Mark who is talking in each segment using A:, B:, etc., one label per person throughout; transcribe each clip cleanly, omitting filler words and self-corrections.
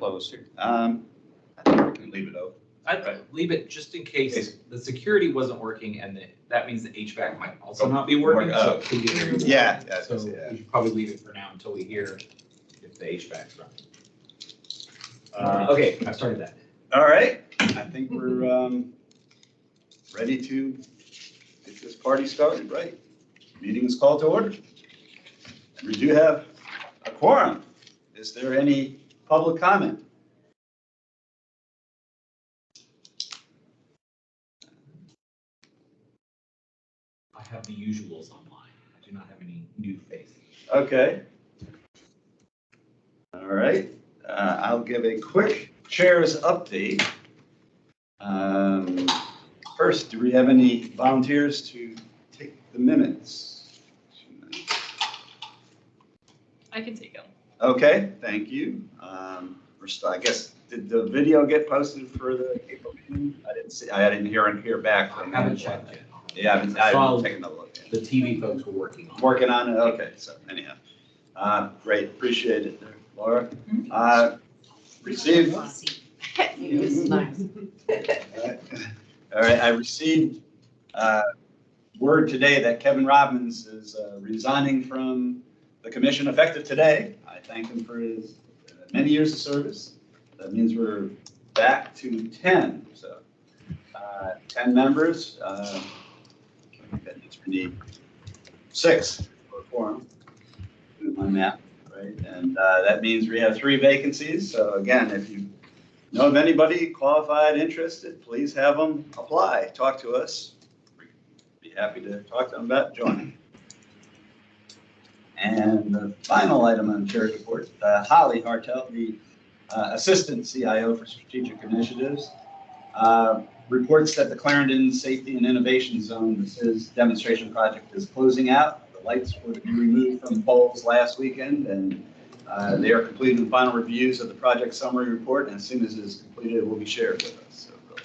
A: closed?
B: I think we can leave it open.
A: I'd leave it just in case the security wasn't working, and that means the HVAC might also not be working. So
B: yeah,
A: so we should probably leave it for now until we hear if the HVAC's running. Okay, I've started that.
B: All right, I think we're ready to get this party started, right? Meeting is called to order. We do have a quorum. Is there any public comment?
A: I have the usuals online. I do not have any new faces.
B: Okay. All right. I'll give a quick chair's update. First, do we have any volunteers to take the minutes?
C: I can take them.
B: Okay, thank you. I guess, did the video get posted for the April meeting? I didn't hear back
A: I
B: from
A: haven't checked yet.
B: Yeah, I haven't taken a look.
A: The TV folks were working on it.
B: Working on it, okay, so anyhow. Great, appreciate it, Laura. Received. All right, I received word today that Kevin Robbins is resigning from the commission effective today. I thank him for his many years of service. That means we're back to 10, so 10 members. I think that means we need 6 for a quorum. Do my math, right? And that means we have 3 vacancies. So again, if you know of anybody qualified, interested, please have them apply. Talk to us. We'd be happy to talk to them about joining. And the final item on the chair's report, Holly Hartel, the Assistant CIO for Strategic Initiatives, reports that the Clarendon Safety and Innovation Zone, this is demonstration project, is closing out. The lights were to be removed from poles last weekend, and they are completing the final reviews of the project summary report, and as soon as it is completed, it will be shared with us. So we'll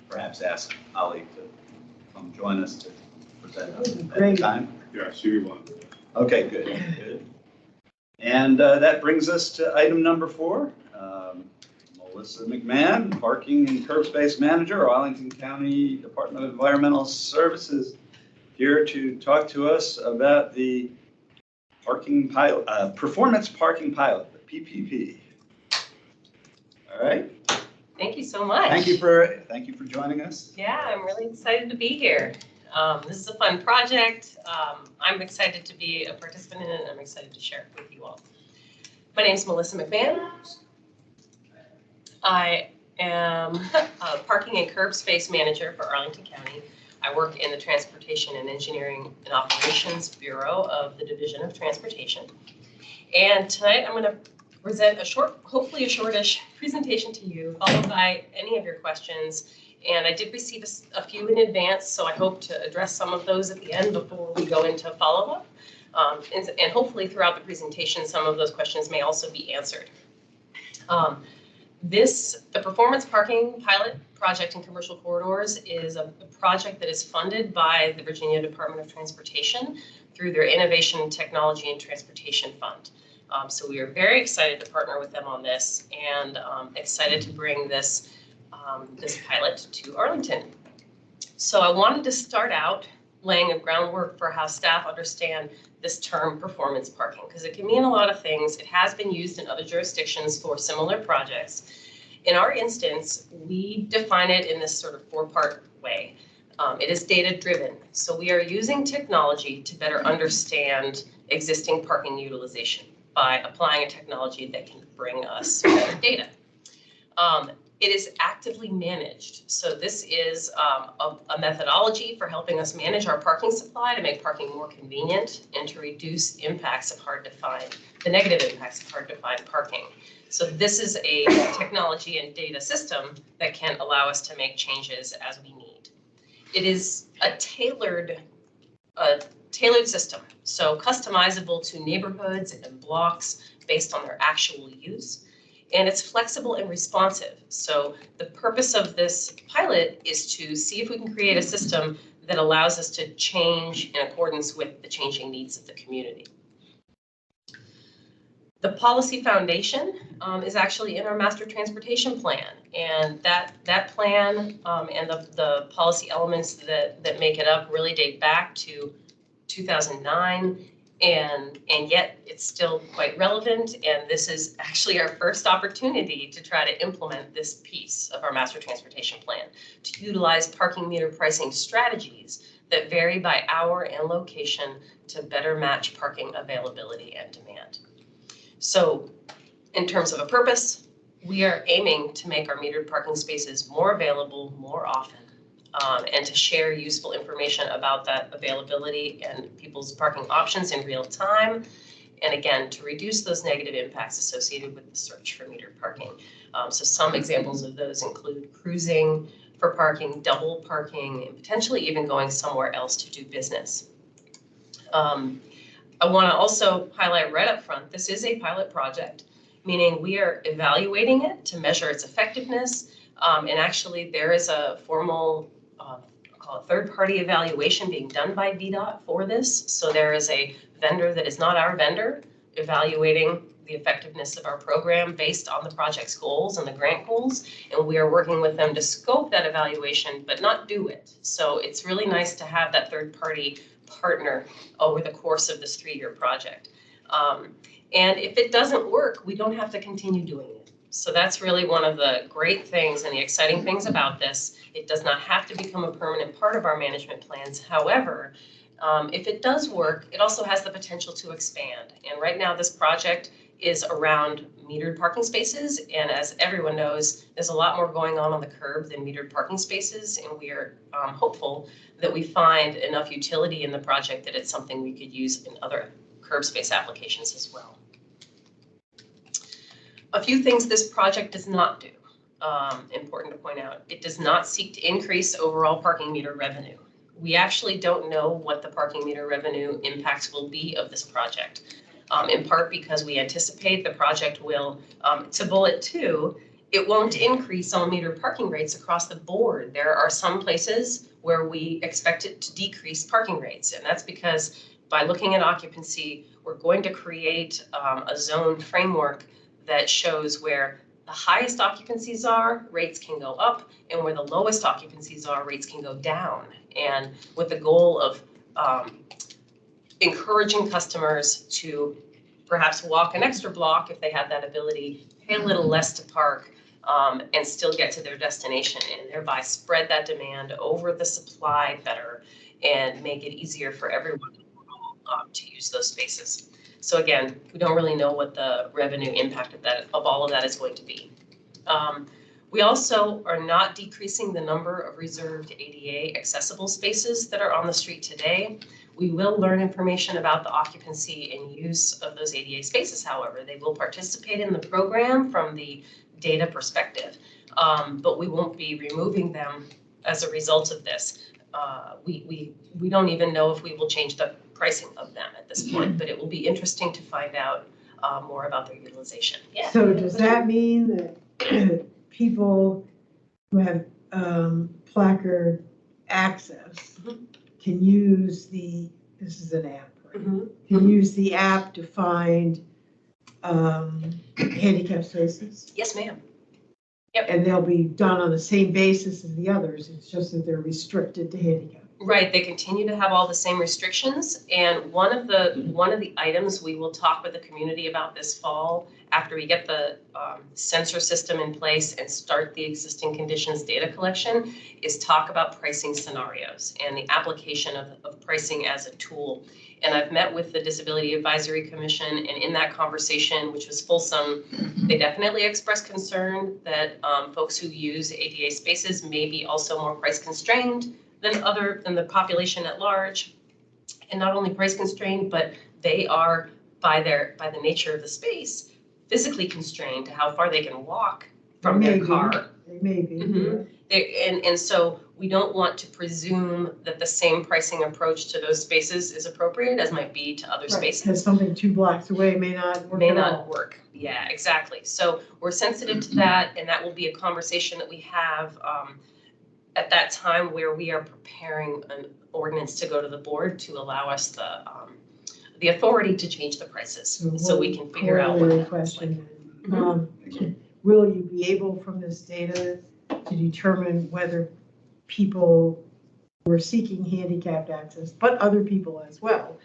B: perhaps ask Holly to come join us to present at the time.
D: Yeah, she will.
B: Okay, good. And that brings us to item number 4. Melissa McMahon, Parking and Curb Space Manager, Arlington County Department of Environmental Services, here to talk to us about the parking pilot, performance parking pilot, the PPP. All right.
C: Thank you so much.
B: Thank you for joining us.
C: Yeah, I'm really excited to be here. This is a fun project. I'm excited to be a participant in it, and I'm excited to share it with you all. My name is Melissa McMahon. I am a Parking and Curb Space Manager for Arlington County. I work in the Transportation and Engineering and Operations Bureau of the Division of Transportation. And tonight I'm going to present a short, hopefully a shortish presentation to you, followed by any of your questions. And I did receive a few in advance, so I hope to address some of those at the end before we go into follow-up. And hopefully throughout the presentation, some of those questions may also be answered. The Performance Parking Pilot Project in Commercial Corridors is a project that is funded by the Virginia Department of Transportation through their Innovation, Technology, and Transportation Fund. So we are very excited to partner with them on this, and excited to bring this pilot to Arlington. So I wanted to start out laying a groundwork for how staff understand this term performance parking, because it can mean a lot of things. It has been used in other jurisdictions for similar projects. In our instance, we define it in this sort of 4-part way. It is data-driven, so we are using technology to better understand existing parking utilization by applying a technology that can bring us better data. It is actively managed. So this is a methodology for helping us manage our parking supply to make parking more convenient and to reduce impacts of the negative impacts of hard to find parking. So this is a technology and data system that can allow us to make changes as we need. It is a tailored system, so customizable to neighborhoods and blocks based on their actual use. And it's flexible and responsive. So the purpose of this pilot is to see if we can create a system that allows us to change in accordance with the changing needs of the community. The policy foundation is actually in our master transportation plan. And that plan and the policy elements that make it up really date back to 2009. And yet it's still quite relevant. And this is actually our first opportunity to try to implement this piece of our master transportation plan, to utilize parking meter pricing strategies that vary by hour and location to better match parking availability and demand. So in terms of a purpose, we are aiming to make our metered parking spaces more available more often, and to share useful information about that availability and people's parking options in real time. And again, to reduce those negative impacts associated with the search for metered parking. So some examples of those include cruising for parking, double parking, and potentially even going somewhere else to do business. I want to also highlight right up front, this is a pilot project, meaning we are evaluating it to measure its effectiveness. And actually there is a formal, I'll call it third-party evaluation being done by VDOT for this. So there is a vendor that is not our vendor evaluating the effectiveness of our program based on the project's goals and the grant goals. And we are working with them to scope that evaluation, but not do it. So it's really nice to have that third-party partner over the course of this 3-year project. And if it doesn't work, we don't have to continue doing it. So that's really one of the great things and the exciting things about this. It does not have to become a permanent part of our management plans. However, if it does work, it also has the potential to expand. And right now this project is around metered parking spaces. And as everyone knows, there's a lot more going on the curb than metered parking spaces. And we are hopeful that we find enough utility in the project that it's something we could use in other curb space applications as well. A few things this project does not do, important to point out. It does not seek to increase overall parking meter revenue. We actually don't know what the parking meter revenue impacts will be of this project, in part because we anticipate the project will, to bullet 2, it won't increase all meter parking rates across the board. There are some places where we expect it to decrease parking rates, and that's because by looking at occupancy, we're going to create a zone framework that shows where the highest occupancies are, rates can go up, and where the lowest occupancies are, rates can go down. And with the goal of encouraging customers to perhaps walk an extra block if they have that ability, pay a little less to park, and still get to their destination, and thereby spread that demand over the supply better and make it easier for everyone to use those spaces. So again, we don't really know what the revenue impact of all of that is going to be. We also are not decreasing the number of reserved ADA accessible spaces that are on the street today. We will learn information about the occupancy and use of those ADA spaces, however. They will participate in the program from the data perspective, but we won't be removing them as a result of this. We don't even know if we will change the pricing of them at this point, but it will be interesting to find out more about their utilization. Yeah.
D: So does that mean that people who have placard access can use this is an app, right? Can use the app to find handicap spaces?
C: Yes, ma'am.
D: And they'll be done on the same basis as the others. It's just that they're restricted to handicap.
C: Right, they continue to have all the same restrictions, and one of the items we will talk with the community about this fall after we get the sensor system in place and start the existing conditions data collection is talk about pricing scenarios and the application of pricing as a tool. And I've met with the Disability Advisory Commission, and in that conversation, which was fulsome, they definitely expressed concern that folks who use ADA spaces may be also more price constrained than the population at large, and not only price constrained, but they are by the nature of the space physically constrained to how far they can walk from their car.
D: They may be.
C: And so we don't want to presume that the same pricing approach to those spaces is appropriate as might be to other spaces.
D: Because something 2 blocks away may not work.
C: May not work. Yeah, exactly. So we're sensitive to that, and that will be a conversation that we have at that time where we are preparing an ordinance to go to the board to allow us the authority to change the prices, so we can figure out what that looks like.
D: Will you be able from this data to determine whether people who are seeking handicapped access, but other people as well,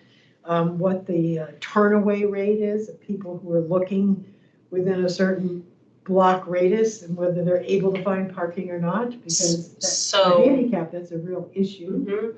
D: what the turnaway rate is of people who are looking within a certain block radius and whether they're able to find parking or not? Because for handicap, that's a real issue.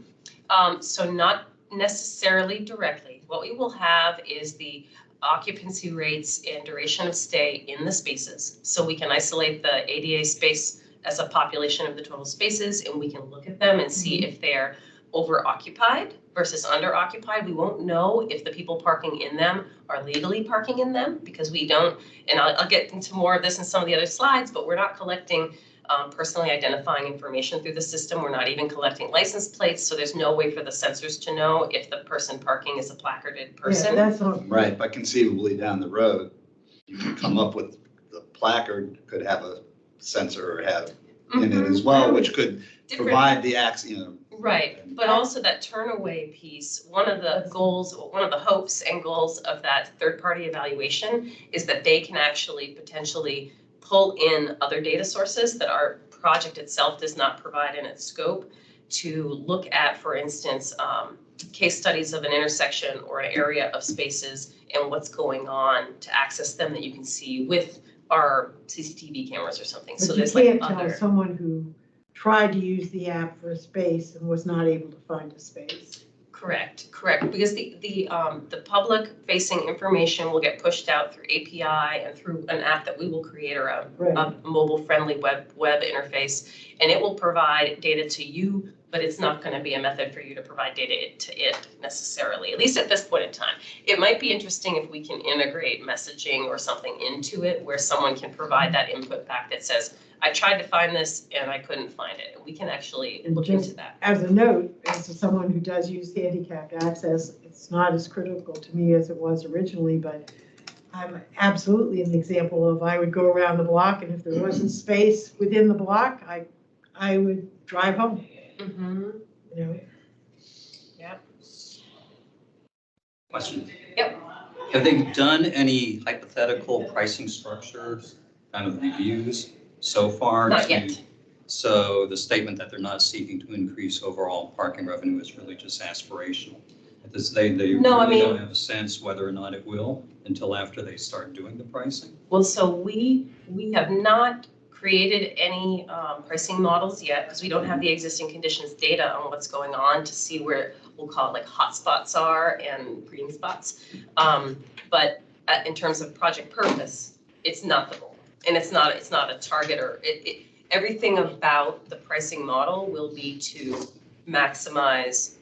C: So not necessarily directly. What we will have is the occupancy rates and duration of stay in the spaces. So we can isolate the ADA space as a population of the total spaces, and we can look at them and see if they're over-occupied versus under-occupied. We won't know if the people parking in them are legally parking in them, because we don't, and I'll get into more of this in some of the other slides, but we're not collecting personally identifying information through the system. We're not even collecting license plates, so there's no way for the sensors to know if the person parking is a placarded person.
D: Yeah, that's all.
B: Right, but conceivably down the road, you can come up with, the placard could have a sensor or have in it as well, which could provide the access,
C: Right, but also that turnaway piece, one of the goals, one of the hopes and goals of that third-party evaluation is that they can actually potentially pull in other data sources that our project itself does not provide in its scope to look at, for instance, case studies of an intersection or an area of spaces and what's going on to access them that you can see with our CCTV cameras or something.
D: But
C: So
D: you
C: there's like
D: can't
C: other.
D: tell someone who tried to use the app for a space and was not able to find a space.
C: Correct, because the public facing information will get pushed out through API and through an app that we will create, or a mobile friendly web interface, and it will provide data to you, but it's not going to be a method for you to provide data to it necessarily, at least at this point in time. It might be interesting if we can integrate messaging or something into it where someone can provide that input back that says, I tried to find this and I couldn't find it. We can actually look into that.
D: As a note, as someone who does use handicapped access, it's not as critical to me as it was originally, but I'm absolutely an example of I would go around the block, and if there wasn't space within the block, I would drive home. You know?
C: Yep.
E: Question.
C: Yep.
E: Have they done any hypothetical pricing structures, kind of reviews so far?
C: Not yet.
E: So the statement that they're not seeking to increase overall parking revenue is really just aspirational. They
C: No,
E: really don't have a sense whether or not it will until after they start doing the pricing?
C: Well, so we have not created any pricing models yet because we don't have the existing conditions data on what's going on to see where we'll call it like hot spots are and green spots. But in terms of project purpose, it's not the goal, and it's not a target, or everything about the pricing model will be to maximize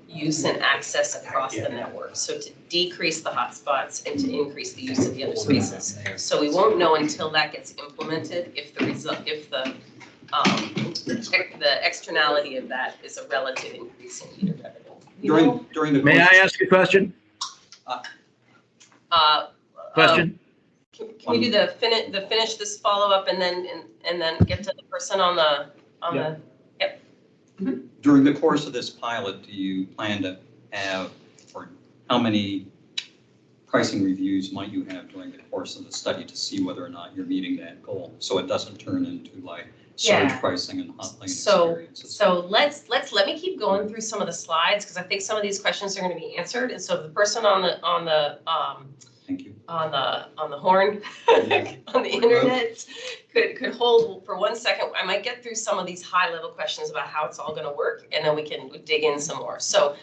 C: use and access across the network. So to decrease the hotspots and to increase the use of the other spaces. So we won't know until that gets implemented if the externality of that is a relative increase in meter revenue.
E: During the
F: May I ask a question? Question?
C: Can we do the finish this follow-up and then get to the person on the
E: During the course of this pilot, do you plan to have, or how many pricing reviews might you have during the course of the study to see whether or not you're meeting that goal? So it doesn't turn into like surge
C: Yeah.
E: pricing and hot lane experiences.
C: So let me keep going through some of the slides because I think some of these questions are going to be answered. And so the person on the
E: Thank you.
C: on the horn on the internet could hold for 1 second. I might get through some of these high level questions about how it's all going to work, and then we can dig in some more. So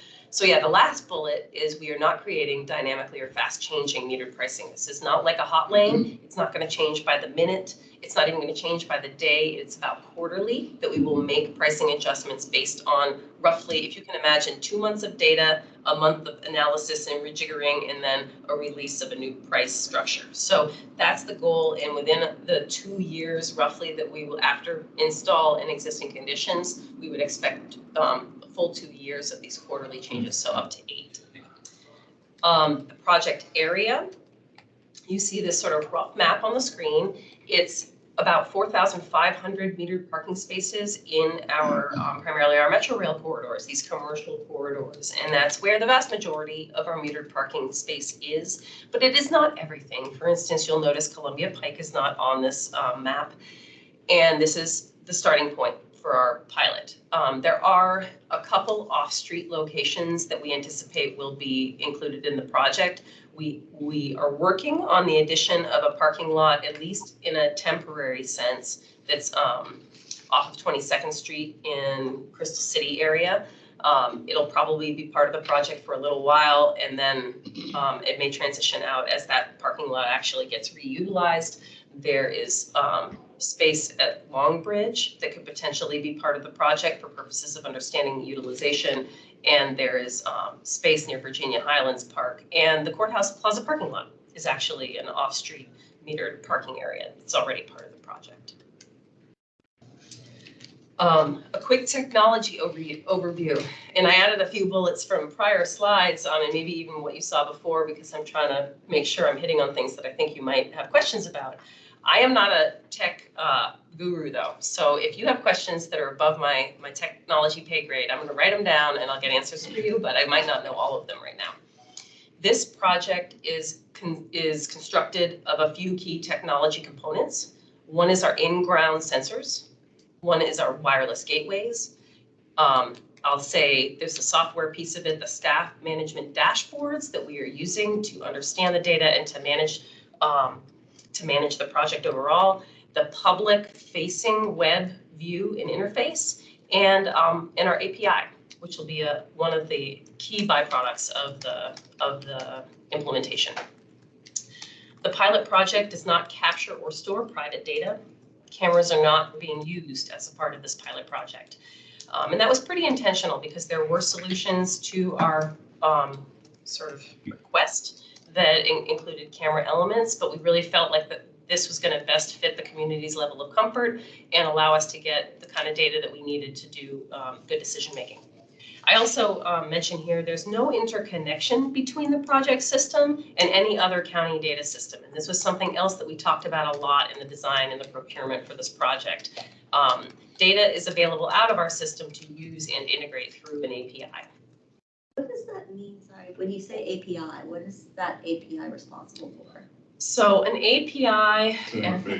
C: yeah, the last bullet is we are not creating dynamically or fast changing metered pricing. This is not like a hot lane. It's not going to change by the minute. It's not even going to change by the day. It's about quarterly that we will make pricing adjustments based on roughly, if you can imagine, 2 months of data, a month of analysis and rejiggering, and then a release of a new price structure. So that's the goal. And within the 2 years roughly that we will, after install in existing conditions, we would expect a full 2 years of these quarterly changes, so up to 8. The project area, you see this sort of rough map on the screen. It's about 4,500 metered parking spaces in our, primarily our Metro Rail corridors, these commercial corridors. And that's where the vast majority of our metered parking space is, but it is not everything. For instance, you'll notice Columbia Pike is not on this map. And this is the starting point for our pilot. There are a couple off-street locations that we anticipate will be included in the project. We are working on the addition of a parking lot, at least in a temporary sense, that's off of 22nd Street in Crystal City area. It'll probably be part of the project for a little while, and then it may transition out as that parking lot actually gets reutilized. There is space at Long Bridge that could potentially be part of the project for purposes of understanding the utilization. And there is space near Virginia Highlands Park. And the Courthouse Plaza parking lot is actually an off-street metered parking area. It's already part of the project. A quick technology overview. And I added a few bullets from prior slides and maybe even what you saw before, because I'm trying to make sure I'm hitting on things that I think you might have questions about. I am not a tech guru though. So if you have questions that are above my technology pay grade, I'm going to write them down and I'll get answers for you, but I might not know all of them right now. This project is constructed of a few key technology components. One is our in-ground sensors. One is our wireless gateways. I'll say there's a software piece of it, the staff management dashboards that we are using to understand the data and to manage the project overall, the public-facing web view and interface, and our API, which will be one of the key byproducts of the implementation. The pilot project does not capture or store private data. Cameras are not being used as a part of this pilot project. And that was pretty intentional because there were solutions to our sort of request that included camera elements, but we really felt like that this was going to best fit the community's level of comfort and allow us to get the kind of data that we needed to do good decision making. I also mentioned here, there's no interconnection between the project system and any other county data system. And this was something else that we talked about a lot in the design and the procurement for this project. Data is available out of our system to use and integrate through an API.
G: What does that mean, sorry, when you say API, what is that API responsible for?
C: So an API,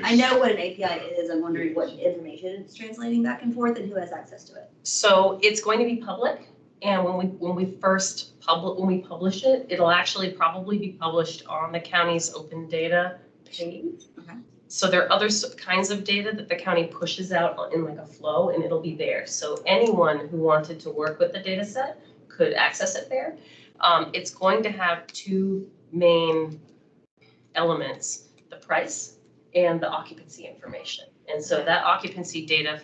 G: I know what an API is, I'm wondering what information it's translating back and forth and who has access to it.
C: so it's going to be public. And when we publish it, it'll actually probably be published on the county's open data page.
G: Okay.
C: So there are other kinds of data that the county pushes out in like a flow, and it'll be there. So anyone who wanted to work with the data set could access it there. It's going to have two main elements, the price and the occupancy information. And so that occupancy data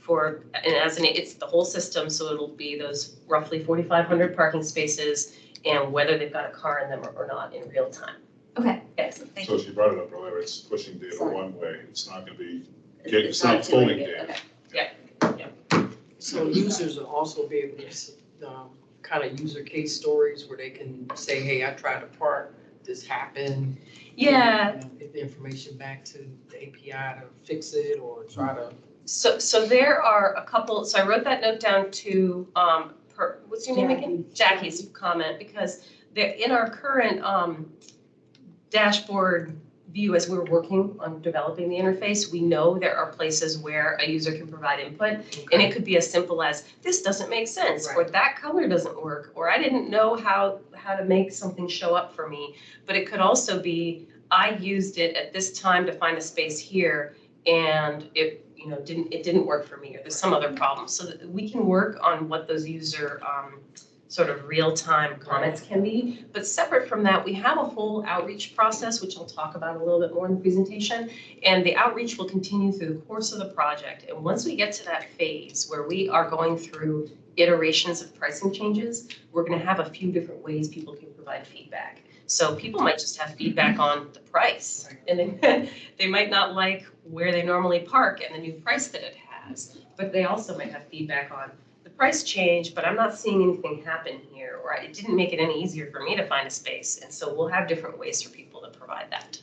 C: it's the whole system, so it'll be those roughly 4,500 parking spaces and whether they've got a car in them or not in real time.
G: Okay,
C: Yes.
G: thank
H: So
G: you.
H: she brought it up earlier, it's pushing data
G: Sorry.
H: one way, it's not gonna be,
G: It's
H: not
G: doing
H: pulling
G: it,
H: data.
G: okay.
I: So users will also be able to kind of user case stories where they can say, hey, I tried to park, this happened.
C: Yeah.
I: You know, get the information back to the API to fix it or try to.
C: So there are a couple, so I wrote that note down to, what's your name again? Jackie's comment, because they're in our current dashboard view as we're working on developing the interface, we know there are places where a user can provide input, and it could be as simple as, this doesn't make sense, or that color doesn't work, or I didn't know how to make something show up for me. But it could also be, I used it at this time to find a space here, and it didn't work for me, or there's some other problem. So that we can work on what those user sort of real-time comments can be. But separate from that, we have a whole outreach process, which I'll talk about a little bit more in the presentation. And the outreach will continue through the course of the project. And once we get to that phase where we are going through iterations of pricing changes, we're going to have a few different ways people can provide feedback. So people might just have feedback on the price, and they might not like where they normally park and the new price that it has. But they also might have feedback on the price change, but I'm not seeing anything happen here, or it didn't make it any easier for me to find a space. And so we'll have different ways for people to provide that.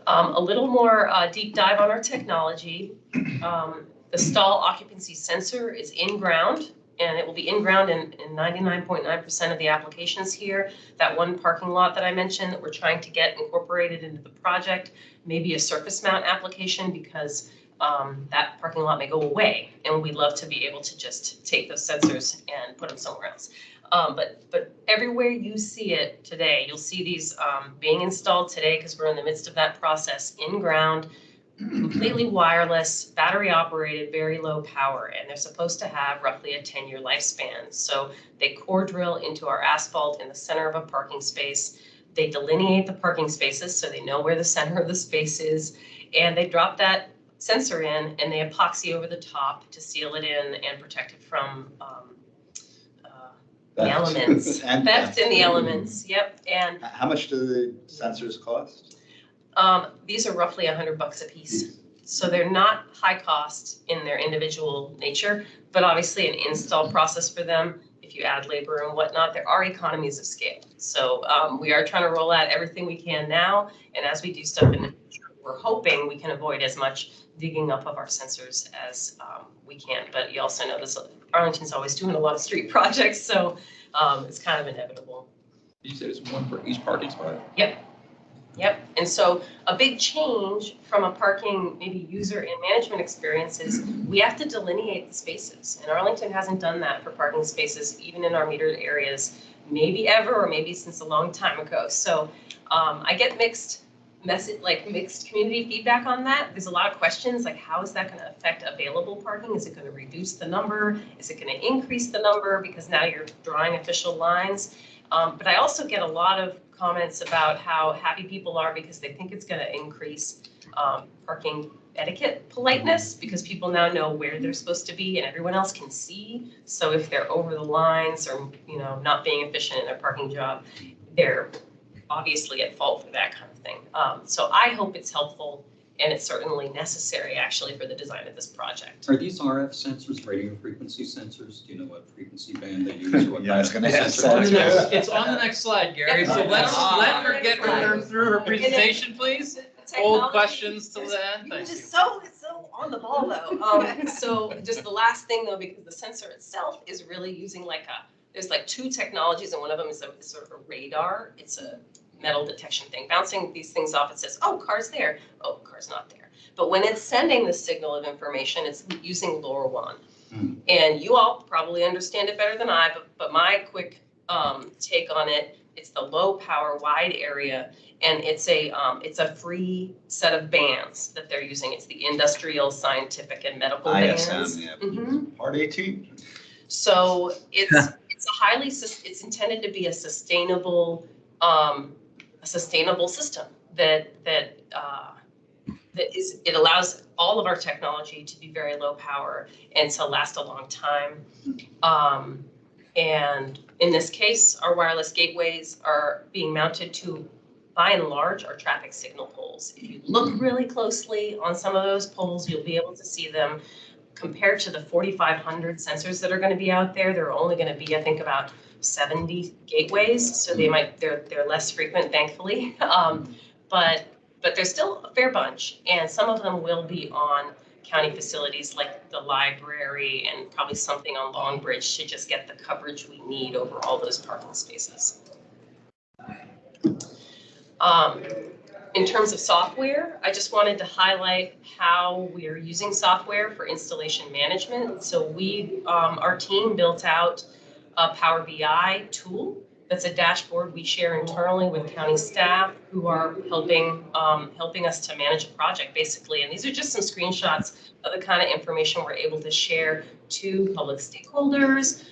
C: A little more deep dive on our technology. The stall occupancy sensor is in ground, and it will be in ground in 99.9% of the applications here. That one parking lot that I mentioned that we're trying to get incorporated into the project, maybe a surface mount application, because that parking lot may go away, and we'd love to be able to just take those sensors and put them somewhere else. But everywhere you see it today, you'll see these being installed today, because we're in the midst of that process, in ground, completely wireless, battery operated, very low power, and they're supposed to have roughly a 10-year lifespan. So they core drill into our asphalt in the center of a parking space. They delineate the parking spaces so they know where the center of the space is, and they drop that sensor in and they epoxy over the top to seal it in and protect it from the elements. Theft in the elements, yep. And
B: How much do the sensors cost?
C: these are roughly $100 a piece. So they're not high cost in their individual nature, but obviously an install process for them, if you add labor and whatnot, there are economies of scale. So we are trying to roll out everything we can now, and as we do stuff in the future, we're hoping we can avoid as much digging up of our sensors as we can. But you also know this, Arlington's always doing a lot of street projects, so it's kind of inevitable.
A: You said it's one for each parking spot?
C: Yep, and so a big change from a parking maybe user and management experience is we have to delineate the spaces. And Arlington hasn't done that for parking spaces, even in our metered areas, maybe ever, or maybe since a long time ago. So I get mixed community feedback on that. There's a lot of questions, like how is that gonna affect available parking? Is it gonna reduce the number? Is it gonna increase the number? Because now you're drawing official lines. But I also get a lot of comments about how happy people are because they think it's going to increase parking etiquette politeness, because people now know where they're supposed to be and everyone else can see. So if they're over the lines or not being efficient in their parking job, they're obviously at fault for that kind of thing. So I hope it's helpful, and it's certainly necessary actually for the design of this project.
E: Are these RF sensors, radio frequency sensors? Do you know what frequency band they use? What
B: Yeah, I was gonna
E: kind of
B: ask
E: sensor
B: that.
E: it is?
I: It's on the next slide, Gary, so let her get through her presentation, please. Hold questions till then, thank you.
C: It's so on the ball though. So just the last thing though, because the sensor itself is really using there's like two technologies, and one of them is sort of a radar. It's a metal detection thing, bouncing these things off. It says, oh, car's there. Oh, car's not there. But when it's sending the signal of information, it's using LoRaWAN. And you all probably understand it better than I, but my quick take on it, it's the low power wide area, and it's a free set of bands that they're using. It's the industrial, scientific, and medical bands.
B: ISM, yeah.
C: Mhm.
B: Part 18.
C: So it's it's intended to be a sustainable system that it allows all of our technology to be very low power and to last a long time. And in this case, our wireless gateways are being mounted to, by and large, our traffic signal poles. If you look really closely on some of those poles, you'll be able to see them. Compared to the 4,500 sensors that are going to be out there, there are only going to be, I think, about 70 gateways, so they're less frequent, thankfully. But there's still a fair bunch, and some of them will be on county facilities like the library and probably something on Long Bridge to just get the coverage we need over all those parking spaces. In terms of software, I just wanted to highlight how we are using software for installation management. So our team built out a Power BI tool that's a dashboard we share internally with county staff who are helping us to manage a project, basically. And these are just some screenshots of the kind of information we're able to share to public stakeholders.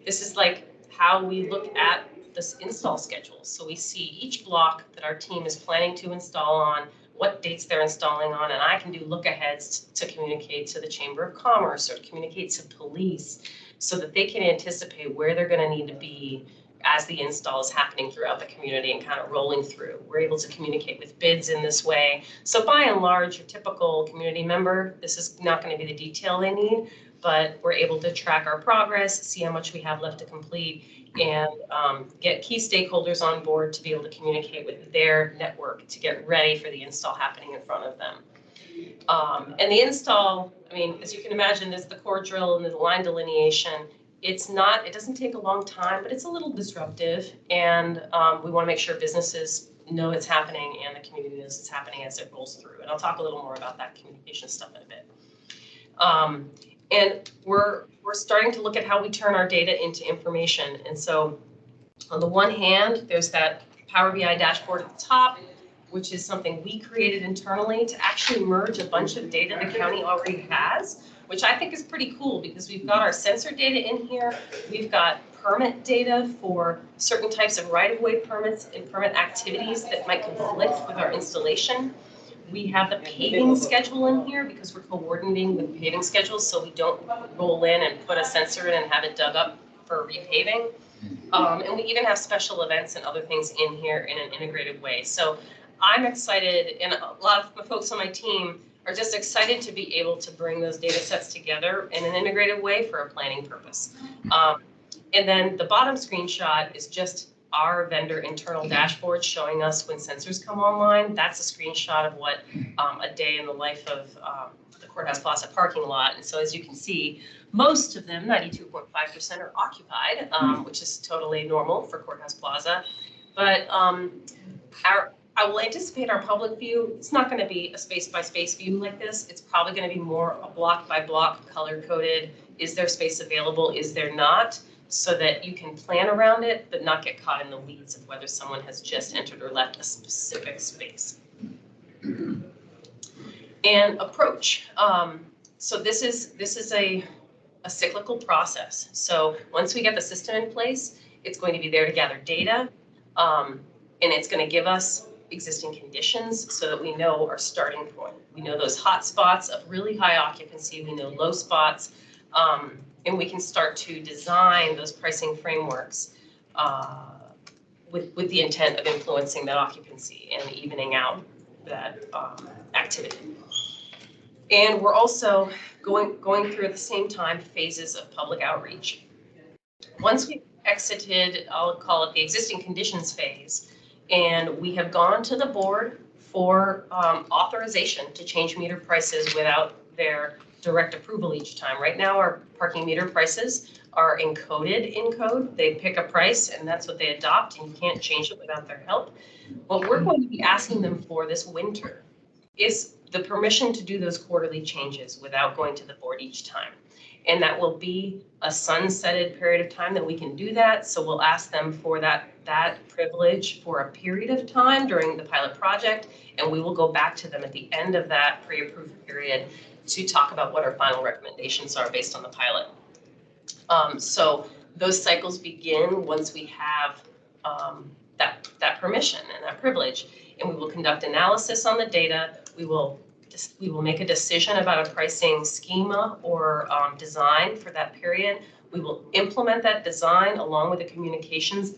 C: This is like how we look at this install schedule. So we see each block that our team is planning to install on, what dates they're installing on, and I can do look-aheads to communicate to the Chamber of Commerce or communicate to police so that they can anticipate where they're going to need to be as the install is happening throughout the community and kind of rolling through. We're able to communicate with bids in this way. So by and large, your typical community member, this is not going to be the detail they need, but we're able to track our progress, see how much we have left to complete, and get key stakeholders on board to be able to communicate with their network to get ready for the install happening in front of them. And the install, I mean, as you can imagine, there's the core drill and the line delineation. It doesn't take a long time, but it's a little disruptive. And we want to make sure businesses know it's happening and the community knows it's happening as it rolls through. And I'll talk a little more about that communication stuff in a bit. And we're starting to look at how we turn our data into information. And so on the one hand, there's that Power BI dashboard at the top, which is something we created internally to actually merge a bunch of data the county already has, which I think is pretty cool because we've got our sensor data in here. We've got permit data for certain types of right-of-way permits and permit activities that might conflict with our installation. We have the paving schedule in here because we're coordinating with paving schedules so we don't roll in and put a sensor in and have it dug up for repaving. And we even have special events and other things in here in an integrated way. So I'm excited, and a lot of the folks on my team are just excited to be able to bring those data sets together in an integrated way for a planning purpose. And then the bottom screenshot is just our vendor internal dashboard showing us when sensors come online. That's a screenshot of what a day in the life of the Courthouse Plaza parking lot. And so as you can see, most of them, 92.5%, are occupied, which is totally normal for Courthouse Plaza. But I will anticipate our public view. It's not going to be a space by space view like this. It's probably going to be more a block by block, color coded. Is there space available? Is there not? So that you can plan around it, but not get caught in the weeds of whether someone has just entered or left a specific space. And approach. So this is a cyclical process. So once we get the system in place, it's going to be there to gather data, and it's going to give us existing conditions so that we know our starting point. We know those hot spots of really high occupancy. We know low spots. And we can start to design those pricing frameworks with the intent of influencing that occupancy and evening out that activity. And we're also going through at the same time phases of public outreach. Once we've exited, I'll call it the existing conditions phase, and we have gone to the board for authorization to change meter prices without their direct approval each time. Right now, our parking meter prices are encoded in code. They pick a price and that's what they adopt, and you can't change it without their help. What we're going to be asking them for this winter is the permission to do those quarterly changes without going to the board each time. And that will be a sunsetted period of time that we can do that. So we'll ask them for that privilege for a period of time during the pilot project, and we will go back to them at the end of that pre-approved period to talk about what our final recommendations are based on the pilot. So those cycles begin once we have that permission and that privilege, and we will conduct analysis on the data. We will make a decision about a pricing schema or design for that period. We will implement that design along with a communications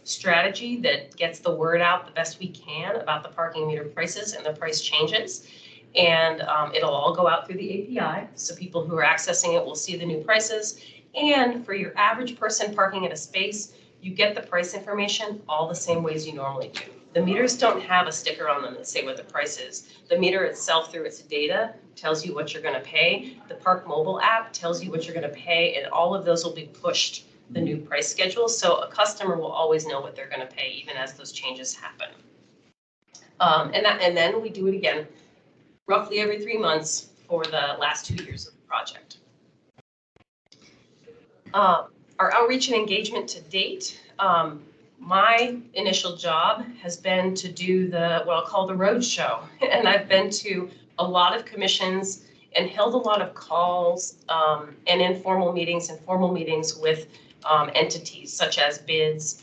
C: strategy that gets the word out the best we can about the parking meter prices and the price changes. And it'll all go out through the API, so people who are accessing it will see the new prices. And for your average person parking at a space, you get the price information all the same ways you normally do. The meters don't have a sticker on them that say what the price is. The meter itself, through its data, tells you what you're going to pay. The Park mobile app tells you what you're going to pay, and all of those will be pushed the new price schedule. So a customer will always know what they're going to pay, even as those changes happen. And then we do it again, roughly every 3 months for the last 2 years of the project. Our outreach and engagement to date, my initial job has been to do what I'll call the road show. And I've been to a lot of commissions and held a lot of calls and informal meetings and formal meetings with entities such as bids.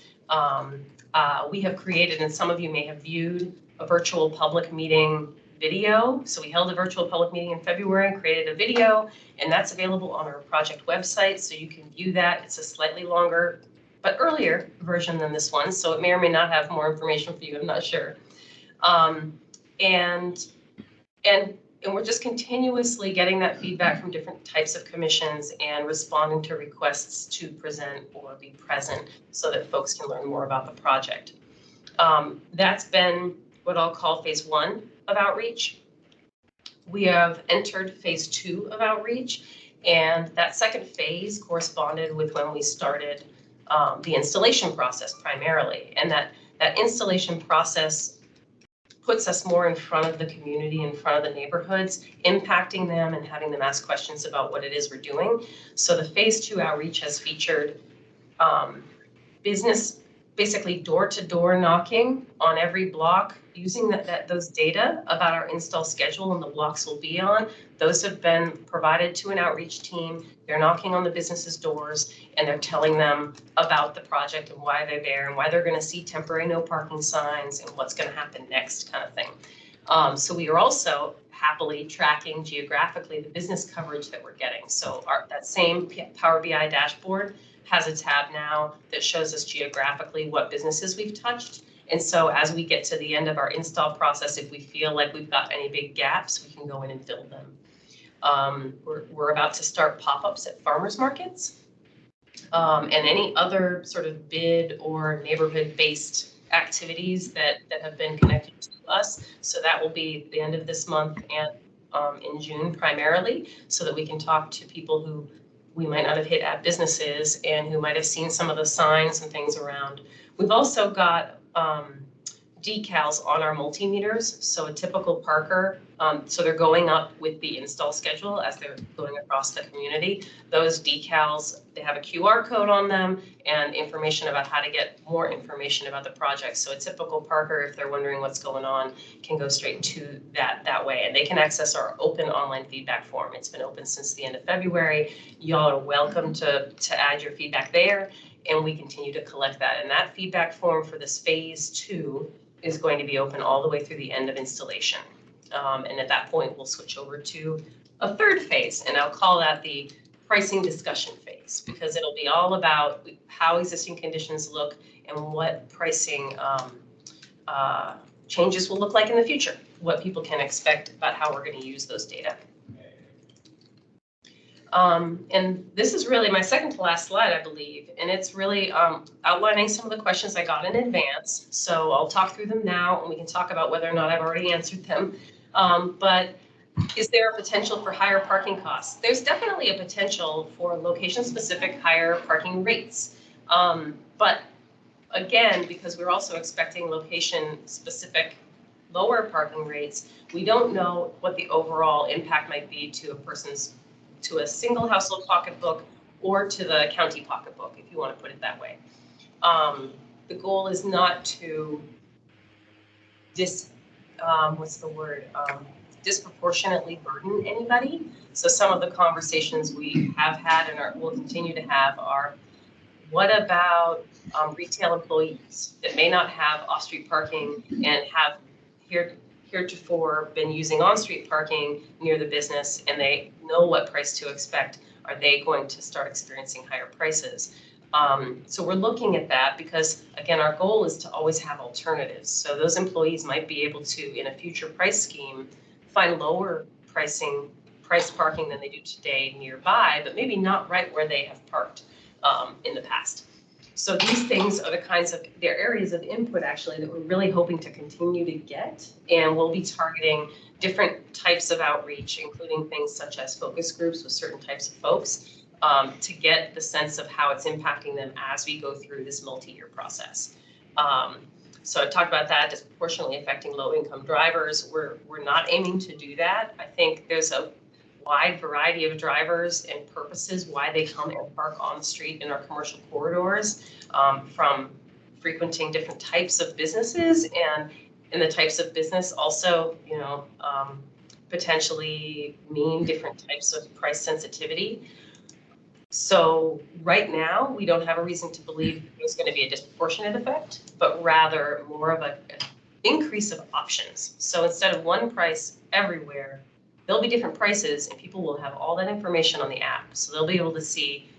C: We have created, and some of you may have viewed, a virtual public meeting video. So we held a virtual public meeting in February and created a video, and that's available on our project website, so you can view that. It's a slightly longer but earlier version than this one, so it may or may not have more information for you, I'm not sure. And And we're just continuously getting that feedback from different types of commissions and responding to requests to present or be present so that folks can learn more about the project. That's been what I'll call phase 1 of outreach. We have entered phase 2 of outreach, and that second phase corresponded with when we started the installation process primarily. And that installation process puts us more in front of the community, in front of the neighborhoods, impacting them and having them ask questions about what it is we're doing. So the phase 2 outreach has featured business, basically door-to-door knocking on every block, using those data about our install schedule and the blocks we'll be on. Those have been provided to an outreach team. They're knocking on the businesses' doors and they're telling them about the project and why they're there and why they're going to see temporary no parking signs and what's going to happen next, kind of thing. So we are also happily tracking geographically the business coverage that we're getting. So that same Power BI dashboard has a tab now that shows us geographically what businesses we've touched. And so as we get to the end of our install process, if we feel like we've got any big gaps, we can go in and fill them. We're about to start pop-ups at farmers markets and any other sort of bid or neighborhood-based activities that have been connected to us. So that will be the end of this month and in June primarily, so that we can talk to people who we might not have hit at businesses and who might have seen some of the signs and things around. We've also got decals on our multimeters. So a typical parker, so they're going up with the install schedule as they're going across the community. Those decals, they have a QR code on them and information about how to get more information about the project. So a typical parker, if they're wondering what's going on, can go straight to that way. And they can access our open online feedback form. It's been open since the end of February. Y'all are welcome to add your feedback there, and we continue to collect that. And that feedback form for this phase 2 is going to be open all the way through the end of installation. And at that point, we'll switch over to a third phase, and I'll call that the pricing discussion phase, because it'll be all about how existing conditions look and what pricing changes will look like in the future, what people can expect about how we're going to use those data. And this is really my second to last slide, I believe, and it's really outlining some of the questions I got in advance. So I'll talk through them now, and we can talk about whether or not I've already answered them. But is there a potential for higher parking costs? There's definitely a potential for location-specific higher parking rates. But again, because we're also expecting location-specific lower parking rates, we don't know what the overall impact might be to a single household pocketbook or to the county pocketbook, if you want to put it that way. The goal is not to disproportionately burden anybody. So some of the conversations we have had and will continue to have are, what about retail employees that may not have off-street parking and have heretofore been using on-street parking near the business, and they know what price to expect? Are they going to start experiencing higher prices? So we're looking at that because, again, our goal is to always have alternatives. So those employees might be able to, in a future price scheme, find lower price parking than they do today nearby, but maybe not right where they have parked in the past. So these things are they're areas of input actually that we're really hoping to continue to get, and we'll be targeting different types of outreach, including things such as focus groups with certain types of folks, to get the sense of how it's impacting them as we go through this multi-year process. So I talked about that disproportionately affecting low-income drivers. We're not aiming to do that. I think there's a wide variety of drivers and purposes why they come and park on the street in our commercial corridors, from frequenting different types of businesses, and in the types of business also, potentially mean different types of price sensitivity. So right now, we don't have a reason to believe there's going to be a disproportionate effect, but rather more of an increase of options. So instead of one price everywhere, there'll be different prices, and people will have all that information on the app. So they'll be able to see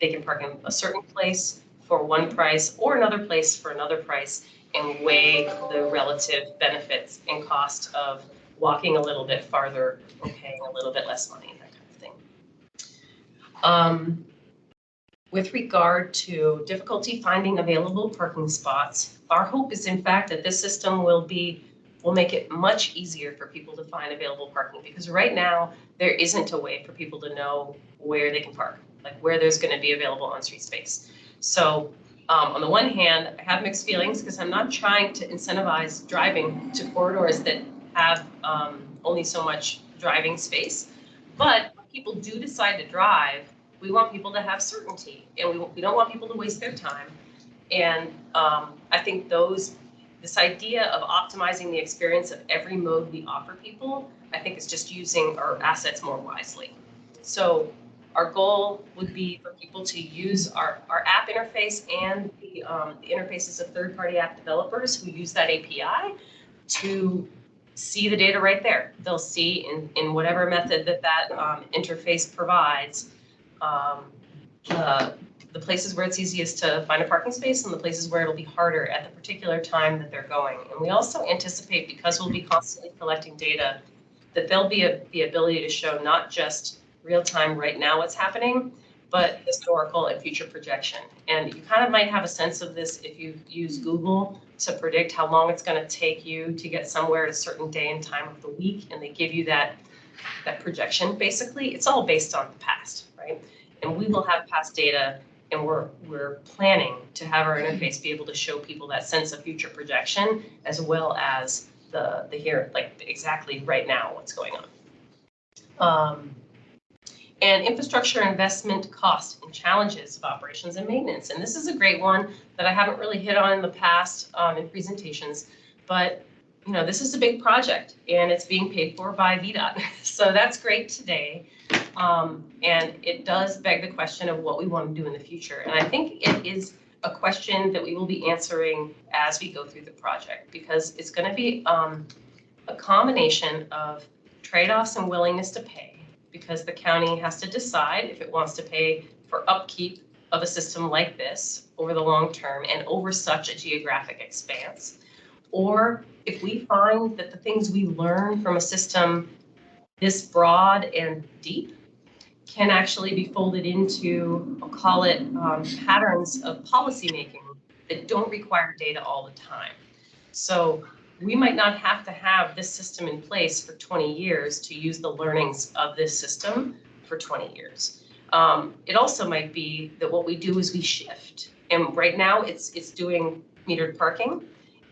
C: they can park in a certain place for one price or another place for another price, and weigh the relative benefits and cost of walking a little bit farther or paying a little bit less money, that kind of thing. With regard to difficulty finding available parking spots, our hope is in fact that this system will make it much easier for people to find available parking, because right now there isn't a way for people to know where they can park, like where there's going to be available on-street space. So on the one hand, I have mixed feelings because I'm not trying to incentivize driving to corridors that have only so much driving space. But when people do decide to drive, we want people to have certainty, and we don't want people to waste their time. And I think this idea of optimizing the experience of every mode we offer people, I think is just using our assets more wisely. So our goal would be for people to use our app interface and the interfaces of third-party app developers who use that API to see the data right there. They'll see in whatever method that interface provides the places where it's easiest to find a parking space and the places where it'll be harder at the particular time that they're going. And we also anticipate, because we'll be constantly collecting data, that there'll be the ability to show not just real time right now what's happening, but historical and future projection. And you kind of might have a sense of this if you use Google to predict how long it's going to take you to get somewhere at a certain day and time of the week, and they give you that projection. Basically, it's all based on the past, right? And we will have past data, and we're planning to have our interface be able to show people that sense of future projection, as well as the here, like exactly right now what's going on. And infrastructure investment costs and challenges of operations and maintenance. And this is a great one that I haven't really hit on in the past in presentations, but this is a big project and it's being paid for by VDOT. So that's great today. And it does beg the question of what we want to do in the future. And I think it is a question that we will be answering as we go through the project, because it's going to be a combination of trade-offs and willingness to pay, because the county has to decide if it wants to pay for upkeep of a system like this over the long term and over such a geographic expanse, or if we find that the things we learn from a system this broad and deep can actually be folded into, I'll call it, patterns of policymaking that don't require data all the time. So we might not have to have this system in place for 20 years to use the learnings of this system for 20 years. It also might be that what we do is we shift. And right now it's doing metered parking.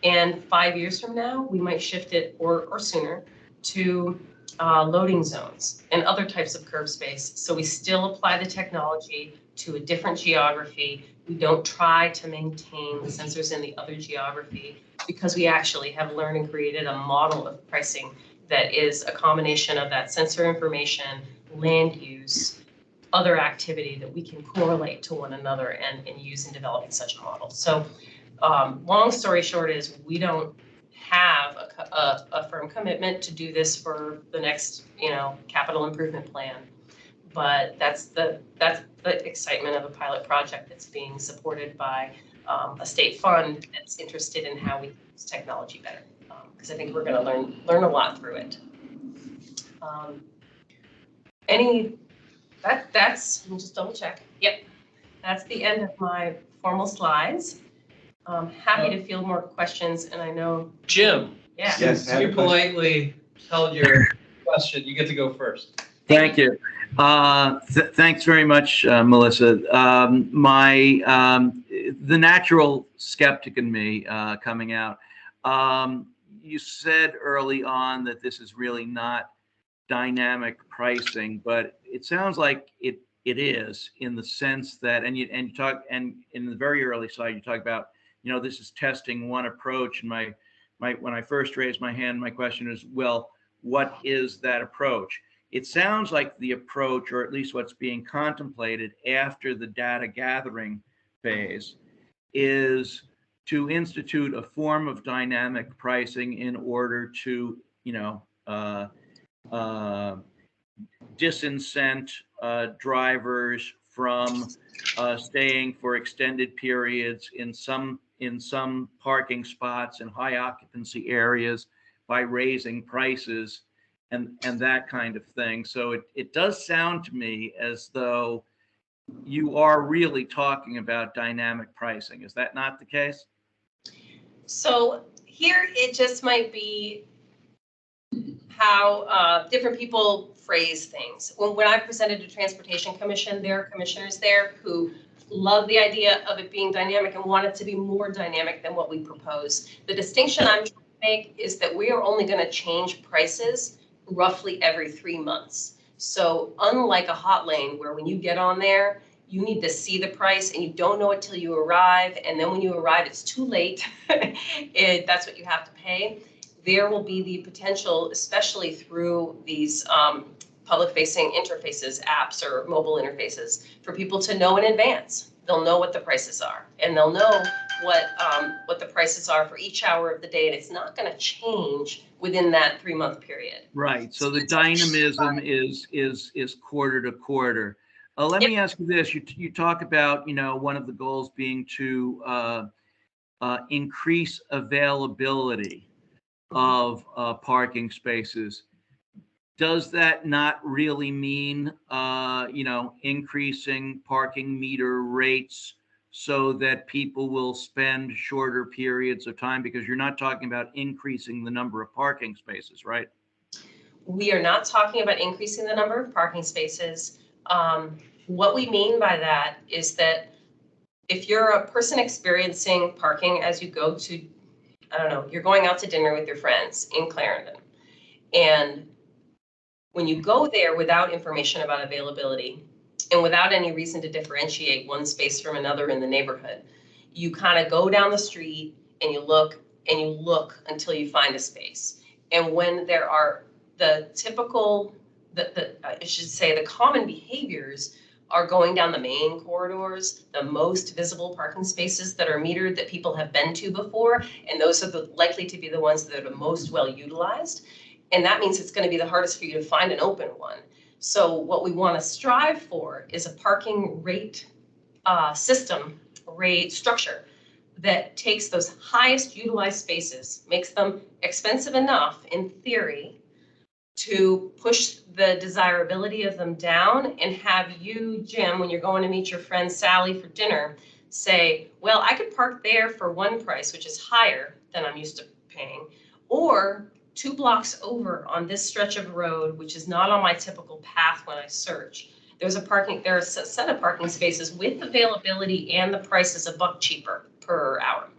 C: And 5 years from now, we might shift it, or sooner, to loading zones and other types of curb space. So we still apply the technology to a different geography. We don't try to maintain the sensors in the other geography, because we actually have learned and created a model of pricing that is a combination of that sensor information, land use, other activity that we can correlate to one another and use in developing such a model. So long story short is we don't have a firm commitment to do this for the next capital improvement plan. But that's the excitement of a pilot project that's being supported by a state fund that's interested in how we use technology better. Because I think we're going to learn a lot through it. That's, let me just double check. Yep, that's the end of my formal slides. Happy to field more questions, and I know
A: Jim.
C: Yeah.
B: Yes.
A: You politely held your question. You get to go first.
F: Thank you. Thanks very much, Melissa. The natural skeptic in me coming out, you said early on that this is really not dynamic pricing, but it sounds like it is, in the sense that, and you talk, and in the very early slide, you talk about, this is testing one approach. And when I first raised my hand, my question is, well, what is that approach? It sounds like the approach, or at least what's being contemplated after the data gathering phase, is to institute a form of dynamic pricing in order to, disincent drivers from staying for extended periods in some parking spots in high occupancy areas, by raising prices and that kind of thing. So it does sound to me as though you are really talking about dynamic pricing. Is that not the case?
C: So here it just might be how different people phrase things. When I presented to Transportation Commission, there are commissioners there who love the idea of it being dynamic and want it to be more dynamic than what we propose. The distinction I'm trying to make is that we are only going to change prices roughly every 3 months. So unlike a hot lane where when you get on there, you need to see the price and you don't know it till you arrive. And then when you arrive, it's too late. That's what you have to pay. There will be the potential, especially through these public-facing interfaces, apps or mobile interfaces, for people to know in advance. They'll know what the prices are, and they'll know what the prices are for each hour of the day, and it's not going to change within that 3-month period.
F: Right. So the dynamism is quarter to quarter. Let me ask you this: you talk about one of the goals being to increase availability of parking spaces. Does that not really mean, increasing parking meter rates so that people will spend shorter periods of time? Because you're not talking about increasing the number of parking spaces, right?
C: We are not talking about increasing the number of parking spaces. What we mean by that is that if you're a person experiencing parking as you go to, I don't know, you're going out to dinner with your friends in Clarendon, and when you go there without information about availability and without any reason to differentiate one space from another in the neighborhood, you kind of go down the street and you look until you find a space. And when there are the typical, I should say the common behaviors are going down the main corridors, the most visible parking spaces that are metered that people have been to before, and those are likely to be the ones that are the most well utilized. And that means it's going to be the hardest for you to find an open one. So what we want to strive for is a parking rate rate structure that takes those highest utilized spaces, makes them expensive enough in theory to push the desirability of them down, and have you, Jim, when you're going to meet your friend Sally for dinner, say, well, I could park there for one price, which is higher than I'm used to paying, or 2 blocks over on this stretch of road, which is not on my typical path when I search. There are a set of parking spaces with availability and the price is $1 cheaper per hour.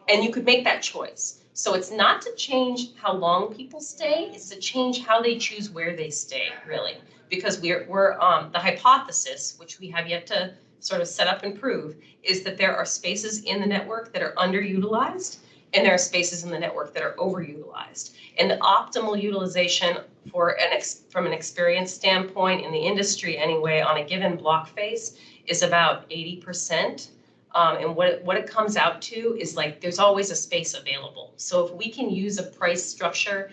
C: And you could make that choice. So it's not to change how long people stay, it's to change how they choose where they stay, really. Because we're the hypothesis, which we have yet to sort of set up and prove, is that there are spaces in the network that are underutilized, and there are spaces in the network that are overutilized. And the optimal utilization from an experience standpoint in the industry anyway, on a given block face is about 80%. And what it comes out to is like there's always a space available. So if we can use a price structure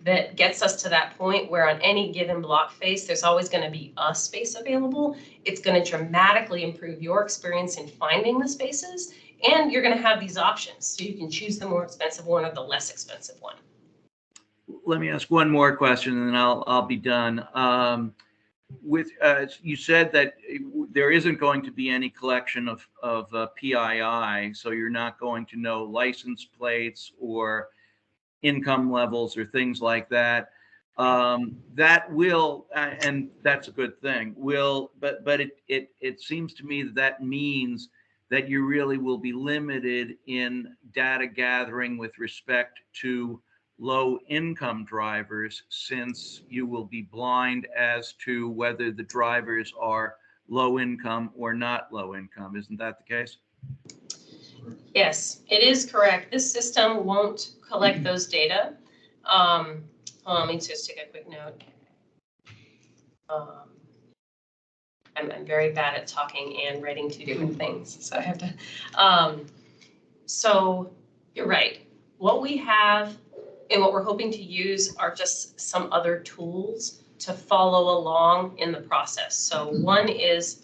C: that gets us to that point where on any given block face, there's always going to be a space available, it's going to dramatically improve your experience in finding the spaces. And you're going to have these options. So you can choose the more expensive one or the less expensive one.
F: Let me ask one more question and then I'll be done. You said that there isn't going to be any collection of PII, so you're not going to know license plates or income levels or things like that. That will, and that's a good thing, but it seems to me that means that you really will be limited in data gathering with respect to low income drivers, since you will be blind as to whether the drivers are low income or not low income. Isn't that the case?
C: Yes, it is correct. This system won't collect those data. Let me just take a quick note. I'm very bad at talking and writing 2 different things, so I have to. So you're right. What we have and what we're hoping to use are just some other tools to follow along in the process. So one is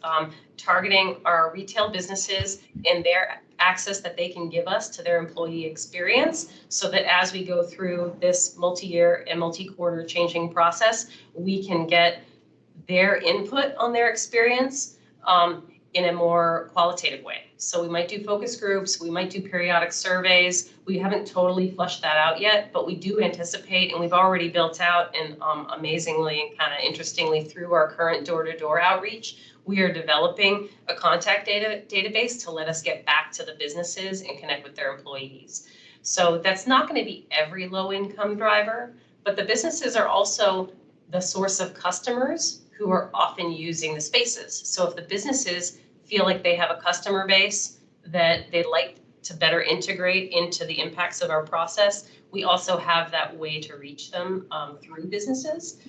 C: targeting our retail businesses and their access that they can give us to their employee experience, so that as we go through this multi-year and multi-quarter changing process, we can get their input on their experience in a more qualitative way. So we might do focus groups, we might do periodic surveys. We haven't totally flushed that out yet, but we do anticipate, and we've already built out, and amazingly and kind of interestingly through our current door-to-door outreach, we are developing a contact database to let us get back to the businesses and connect with their employees. So that's not going to be every low-income driver, but the businesses are also the source of customers who are often using the spaces. So if the businesses feel like they have a customer base that they'd like to better integrate into the impacts of our process, we also have that way to reach them through businesses.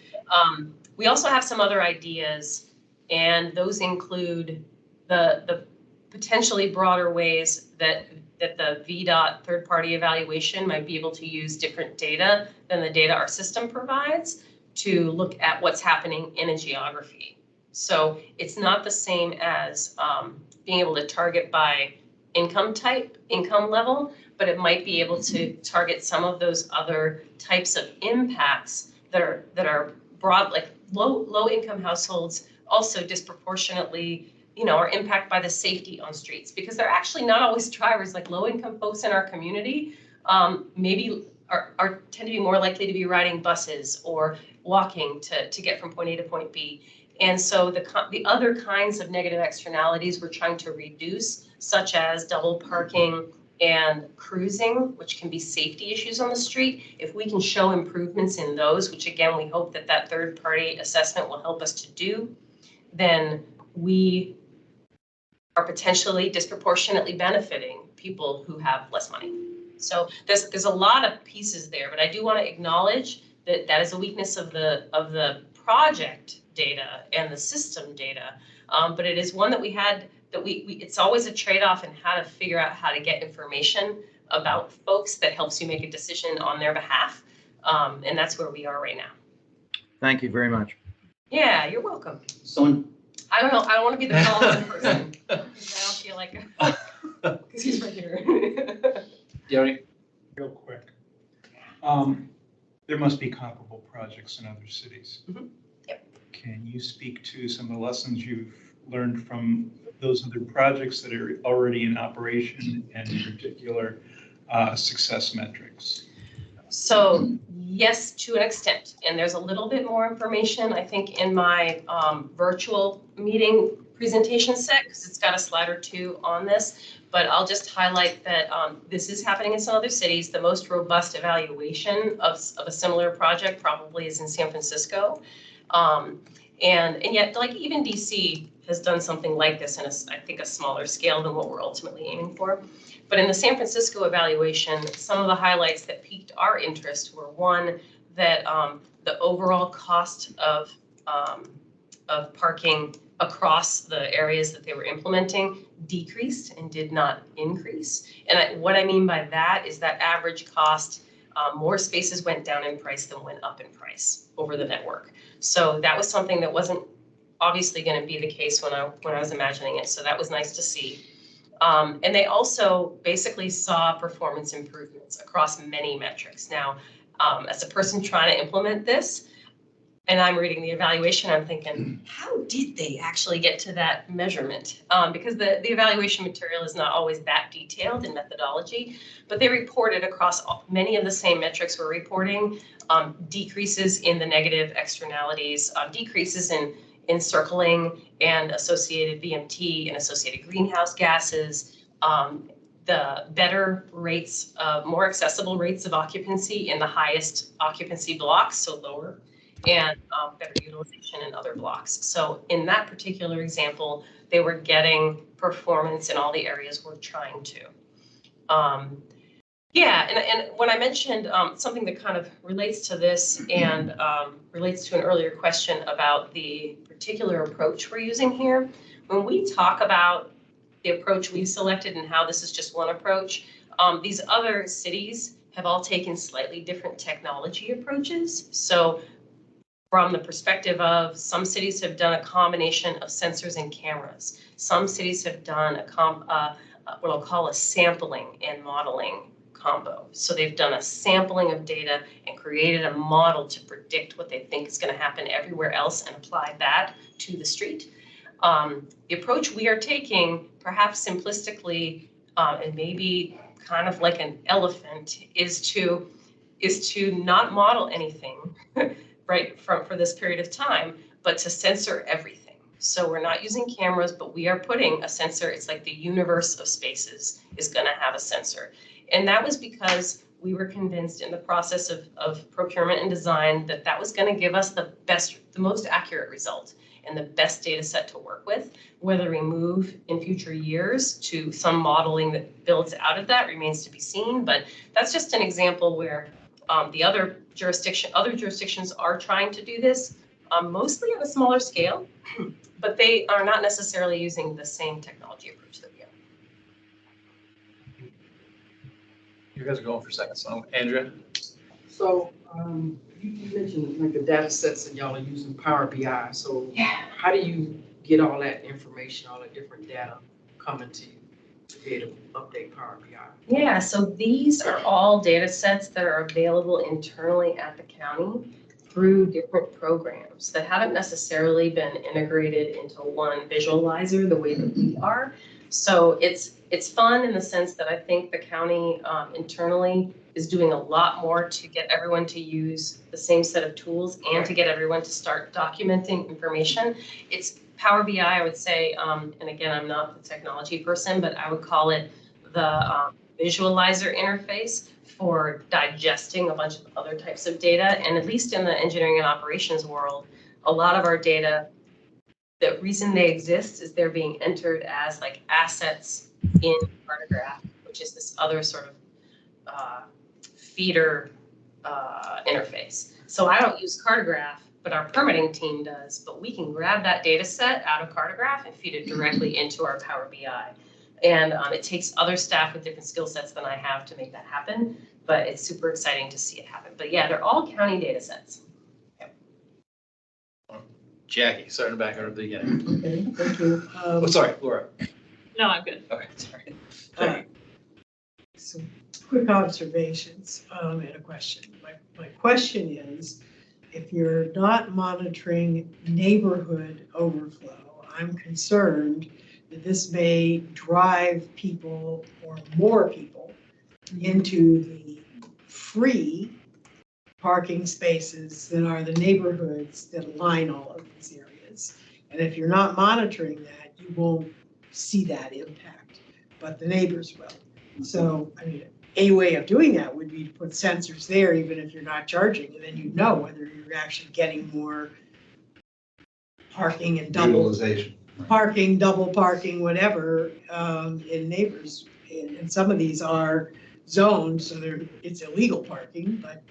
C: We also have some other ideas, and those include the potentially broader ways that the VDOT third-party evaluation might be able to use different data than the data our system provides to look at what's happening in a geography. So it's not the same as being able to target by income type, income level, but it might be able to target some of those other types of impacts that are broad, like low income households also disproportionately, are impacted by the safety on streets, because they're actually not always drivers. Like low income folks in our community maybe tend to be more likely to be riding buses or walking to get from point A to point B. And so the other kinds of negative externalities we're trying to reduce, such as double parking and cruising, which can be safety issues on the street. If we can show improvements in those, which again, we hope that third-party assessment will help us to do, then we are potentially disproportionately benefiting people who have less money. So there's a lot of pieces there, but I do want to acknowledge that is a weakness of the project data and the system data, but it is one that we had, that it's always a trade-off in how to figure out how to get information about folks that helps you make a decision on their behalf, and that's where we are right now.
F: Thank you very much.
C: Yeah, you're welcome.
E: Someone,
C: I don't know, I don't want to be the policy person. I don't feel like, because he's right here.
A: Yoni?
J: Real quick. There must be comparable projects in other cities.
C: Mhm. Yep.
J: Can you speak to some of the lessons you've learned from those other projects that are already in operation, and in particular success metrics?
C: So yes, to an extent, and there's a little bit more information, I think, in my virtual meeting presentation set, because it's got a slide or two on this, but I'll just highlight that this is happening in some other cities. The most robust evaluation of a similar project probably is in San Francisco. And yet, like, even DC has done something like this in I think a smaller scale than what we're ultimately aiming for. But in the San Francisco evaluation, some of the highlights that piqued our interest were, one, that the overall cost of parking across the areas that they were implementing decreased and did not increase. And what I mean by that is that average cost, more spaces went down in price than went up in price over the network. So that was something that wasn't obviously going to be the case when I was imagining it. So that was nice to see. And they also basically saw performance improvements across many metrics. Now, as a person trying to implement this, and I'm reading the evaluation, I'm thinking, how did they actually get to that measurement? Because the evaluation material is not always that detailed in methodology, but they reported across many of the same metrics we're reporting, decreases in the negative externalities, decreases in circling and associated VMT and associated greenhouse gases, the better rates, more accessible rates of occupancy in the highest occupancy blocks, so lower, and better utilization in other blocks. So in that particular example, they were getting performance in all the areas we're trying to. And when I mentioned something that kind of relates to this and relates to an earlier question about the particular approach we're using here, when we talk about the approach we've selected and how this is just one approach, these other cities have all taken slightly different technology approaches. So from the perspective of, some cities have done a combination of sensors and cameras. Some cities have done what I'll call a sampling and modeling combo. So they've done a sampling of data and created a model to predict what they think is going to happen everywhere else and apply that to the street. The approach we are taking, perhaps simplistically, and maybe kind of like an elephant, is to not model anything, right, for this period of time, but to sensor everything. So we're not using cameras, but we are putting a sensor. It's like the universe of spaces is going to have a sensor. And that was because we were convinced in the process of procurement and design that that was going to give us the most accurate result and the best data set to work with. Whether we move in future years to some modeling that builds out of that remains to be seen. But that's just an example where the other jurisdictions are trying to do this, mostly at a smaller scale, but they are not necessarily using the same technology approach that we are.
A: You guys are going for seconds. So, Andrea?
I: So, you mentioned like the data sets that y'all are using Power BI. So how do you get all that information, all that different data coming to you to be able to update Power BI?
C: Yeah, so these are all data sets that are available internally at the county through different programs that haven't necessarily been integrated into one visualizer the way that we are. So it's fun in the sense that I think the county internally is doing a lot more to get everyone to use the same set of tools and to get everyone to start documenting information. It's Power BI, I would say, and again, I'm not the technology person, but I would call it the visualizer interface for digesting a bunch of other types of data. And at least in the engineering and operations world, a lot of our data, the reason they exist is they're being entered as like assets in Cartograph, which is this other sort of feeder interface. So I don't use Cartograph, but our permitting team does, but we can grab that data set out of Cartograph and feed it directly into our Power BI. And it takes other staff with different skill sets than I have to make that happen, but it's super exciting to see it happen. But yeah, they're all county data sets.
A: Jackie, starting back over the beginning.
D: Okay, thank you.
A: Oh, sorry, Laura.
C: No, I'm good.
A: Okay, sorry.
D: Some quick observations and a question. My question is, if you're not monitoring neighborhood overflow, I'm concerned that this may drive people or more people into the free parking spaces that are the neighborhoods that line all of these areas. And if you're not monitoring that, you won't see that impact, but the neighbors will. So, I mean, a way of doing that would be to put sensors there, even if you're not charging, and then you know whether you're actually getting more parking and double parking, double parking, whatever, in neighbors. And some of these are zoned, so it's illegal parking, but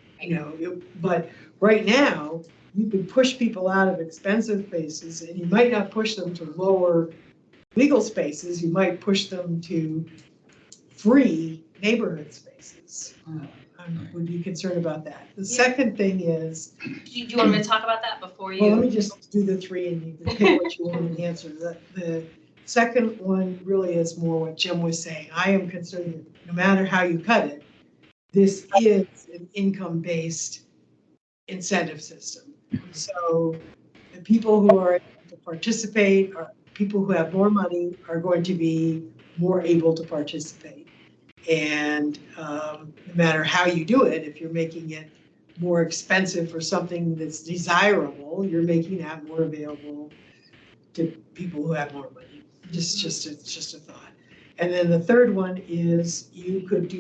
D: but right now you could push people out of expensive spaces, and you might not push them to lower legal spaces. You might push them to free neighborhood spaces. I would be concerned about that. The second thing is.
C: Do you want me to talk about that before you?
D: Well, let me just do the three and you can pick what you want to answer. The second one really is more what Jim was saying. I am concerned that no matter how you cut it, this is an income-based incentive system. So the people who are able to participate, or people who have more money, are going to be more able to participate. And no matter how you do it, if you're making it more expensive for something that's desirable, you're making that more available to people who have more money. Just a thought. And then the third one is you could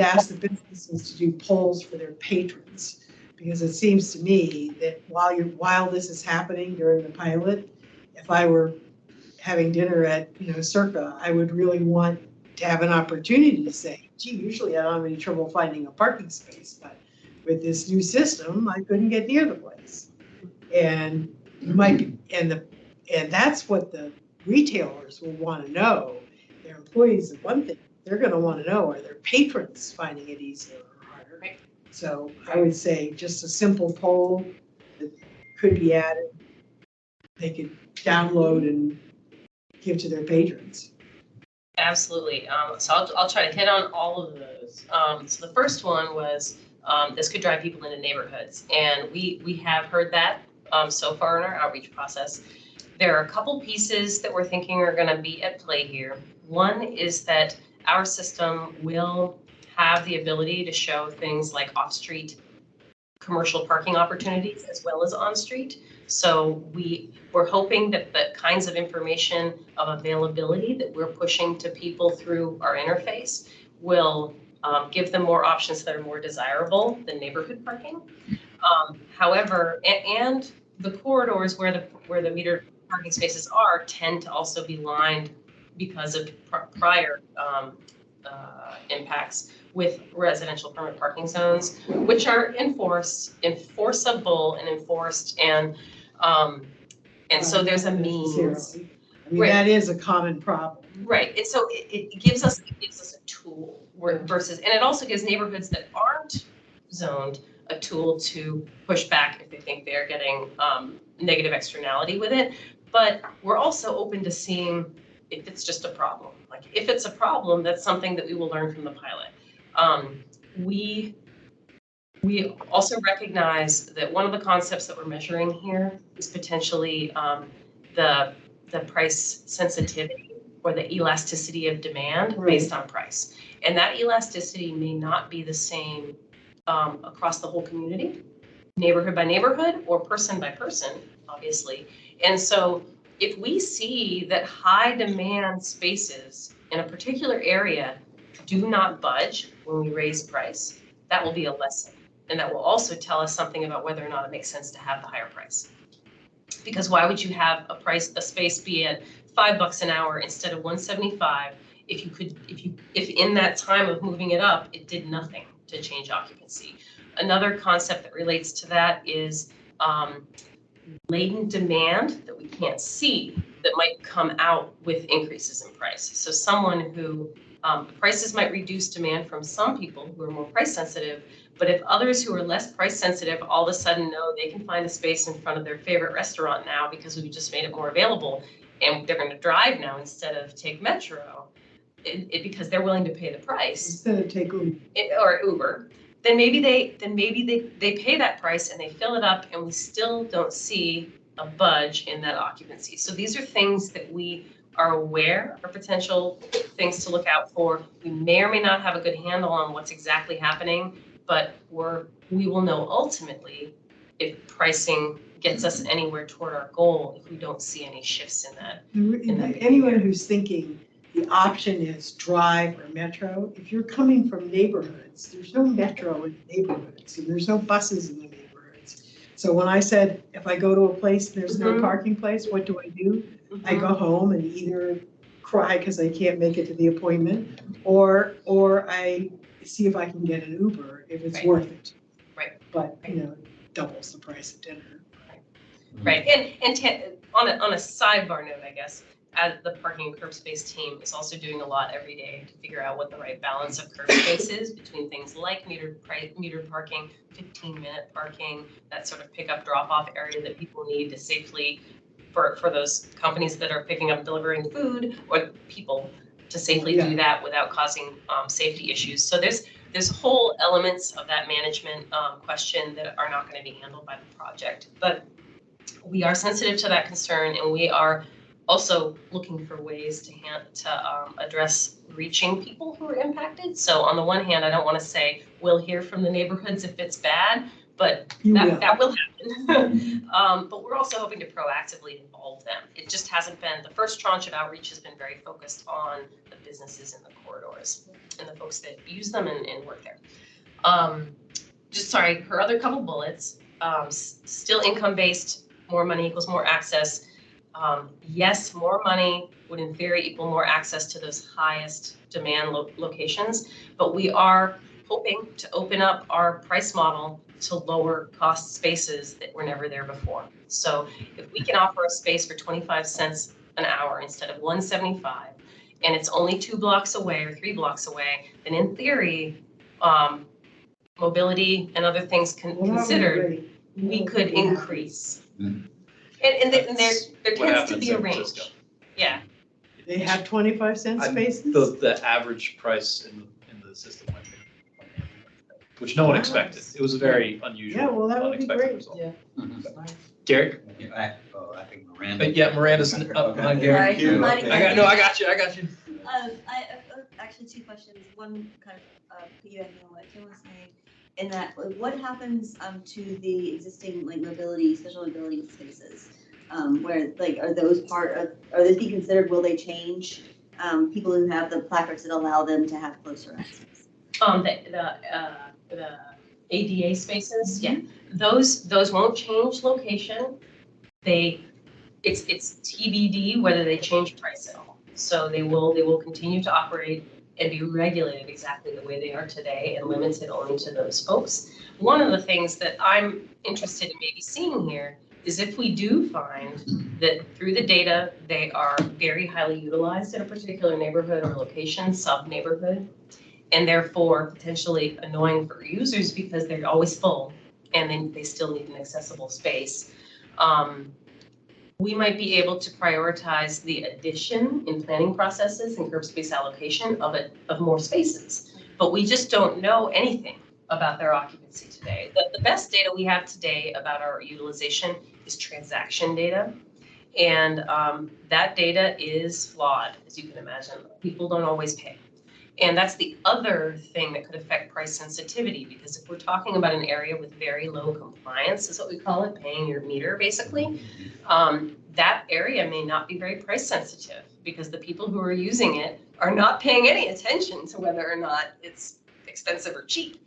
D: ask the businesses to do polls for their patrons, because it seems to me that while this is happening during the pilot, if I were having dinner at Circa, I would really want to have an opportunity to say, gee, usually I don't have any trouble finding a parking space, but with this new system, I couldn't get near the place. And you might, and that's what the retailers will want to know. Their employees is one thing. They're going to want to know, are their patrons finding it easier or harder? Right. So I would say just a simple poll that could be added. They could download and give to their patrons.
C: Absolutely. So I'll try to hit on all of those. So the first one was this could drive people into neighborhoods, and we have heard that so far in our outreach process. There are a couple pieces that we're thinking are going to be at play here. One is that our system will have the ability to show things like off-street commercial parking opportunities as well as on-street. So we're hoping that the kinds of information of availability that we're pushing to people through our interface will give them more options that are more desirable than neighborhood parking. However, and the corridors where the metered parking spaces are tend to also be lined because of prior impacts with residential permit parking zones, which are enforceable and enforced, and so there's a means.
D: I mean,
C: Right.
D: that is a common problem.
C: Right, and so it gives us a tool versus, and it also gives neighborhoods that aren't zoned a tool to push back if they think they're getting negative externality with it. But we're also open to seeing if it's just a problem. Like if it's a problem, that's something that we will learn from the pilot. We also recognize that one of the concepts that we're measuring here is potentially the price sensitivity or the elasticity of demand based on price. And that elasticity may not be the same across the whole community, neighborhood by neighborhood or person by person, obviously. And so if we see that high demand spaces in a particular area do not budge when we raise price, that will be a lesson. And that will also tell us something about whether or not it makes sense to have the higher price. Because why would you have a space be at $5 an hour instead of $175 if in that time of moving it up, it did nothing to change occupancy? Another concept that relates to that is latent demand that we can't see that might come out with increases in price. So someone who prices might reduce demand from some people who are more price sensitive, but if others who are less price sensitive all of a sudden know they can find a space in front of their favorite restaurant now because we just made it more available, and they're going to drive now instead of take Metro, because they're willing to pay the price
D: Instead of take Uber.
C: or Uber, then maybe they pay that price and they fill it up, and we still don't see a budge in that occupancy. So these are things that we are aware are potential things to look out for. We may or may not have a good handle on what's exactly happening, but we will know ultimately if pricing gets us anywhere toward our goal if we don't see any shifts in that.
D: Anyone who's thinking the option is drive or Metro, if you're coming from neighborhoods, there's no Metro in the neighborhoods, and there's no buses in the neighborhoods. So when I said, if I go to a place and there's no parking place, what do? I go home and either cry because I can't make it to the appointment, or I see if I can get an Uber if it's worth it.
C: Right.
D: But, doubles the price of dinner.
C: Right, and on a sidebar note, I guess, as the parking and curb space team is also doing a lot every day to figure out what the right balance of curb space is between things like metered parking, 15-minute parking, that sort of pickup drop-off area that people need to safely, for those companies that are picking up and delivering food, or people to safely do that without causing safety issues. So there's whole elements of that management question that are not going to be handled by the project. But we are sensitive to that concern, and we are also looking for ways to address reaching people who are impacted. So on the one hand, I don't want to say we'll hear from the neighborhoods if it's bad, but that will happen. But we're also hoping to proactively involve them. It just hasn't been, the first tranche of outreach has been very focused on the businesses in the corridors and the folks that use them and work there. Her other couple bullets, still income-based, more money equals more access. Yes, more money would in theory equal more access to those highest demand locations, but we are hoping to open up our price model to lower cost spaces that were never there before. So if we can offer a space for 25 cents an hour instead of 175, and it's only 2 blocks away or 3 blocks away, then in theory, mobility and other things considered, we could increase. And there tends to be a range. Yeah.
D: They have 25-cent spaces?
A: The average price in the system went down, which no one expected. It was a very unusual,
D: Yeah, well, that would be
A: unexpected
D: great.
A: result.
I: Yeah.
E: Mhm.
I: Nice.
A: Derek?
E: I think Miranda.
A: Yeah, Miranda's up behind Gary.
G: Sorry, somebody-
A: I got you.
G: I actually 2 questions. One kind of piggybacking on what Kim was saying, in that like, what happens to the existing like mobility, special mobility spaces, where like are those being considered? Will they change? People who have the placards that allow them to have closer access.
C: The ADA spaces, yeah, those won't change location. It's TBD whether they change price at all. So they will continue to operate and be regulated exactly the way they are today and limited only to those folks. One of the things that I'm interested in maybe seeing here is if we do find that through the data, they are very highly utilized in a particular neighborhood or location, sub-neighborhood, and therefore potentially annoying for users because they're always full and then they still need an accessible space. We might be able to prioritize the addition in planning processes and curb space allocation of more spaces. But we just don't know anything about their occupancy today. The best data we have today about our utilization is transaction data. And that data is flawed, as you can imagine. People don't always pay. And that's the other thing that could affect price sensitivity, because if we're talking about an area with very low compliance, is what we call it, paying your meter basically, that area may not be very price sensitive because the people who are using it are not paying any attention to whether or not it's expensive or cheap.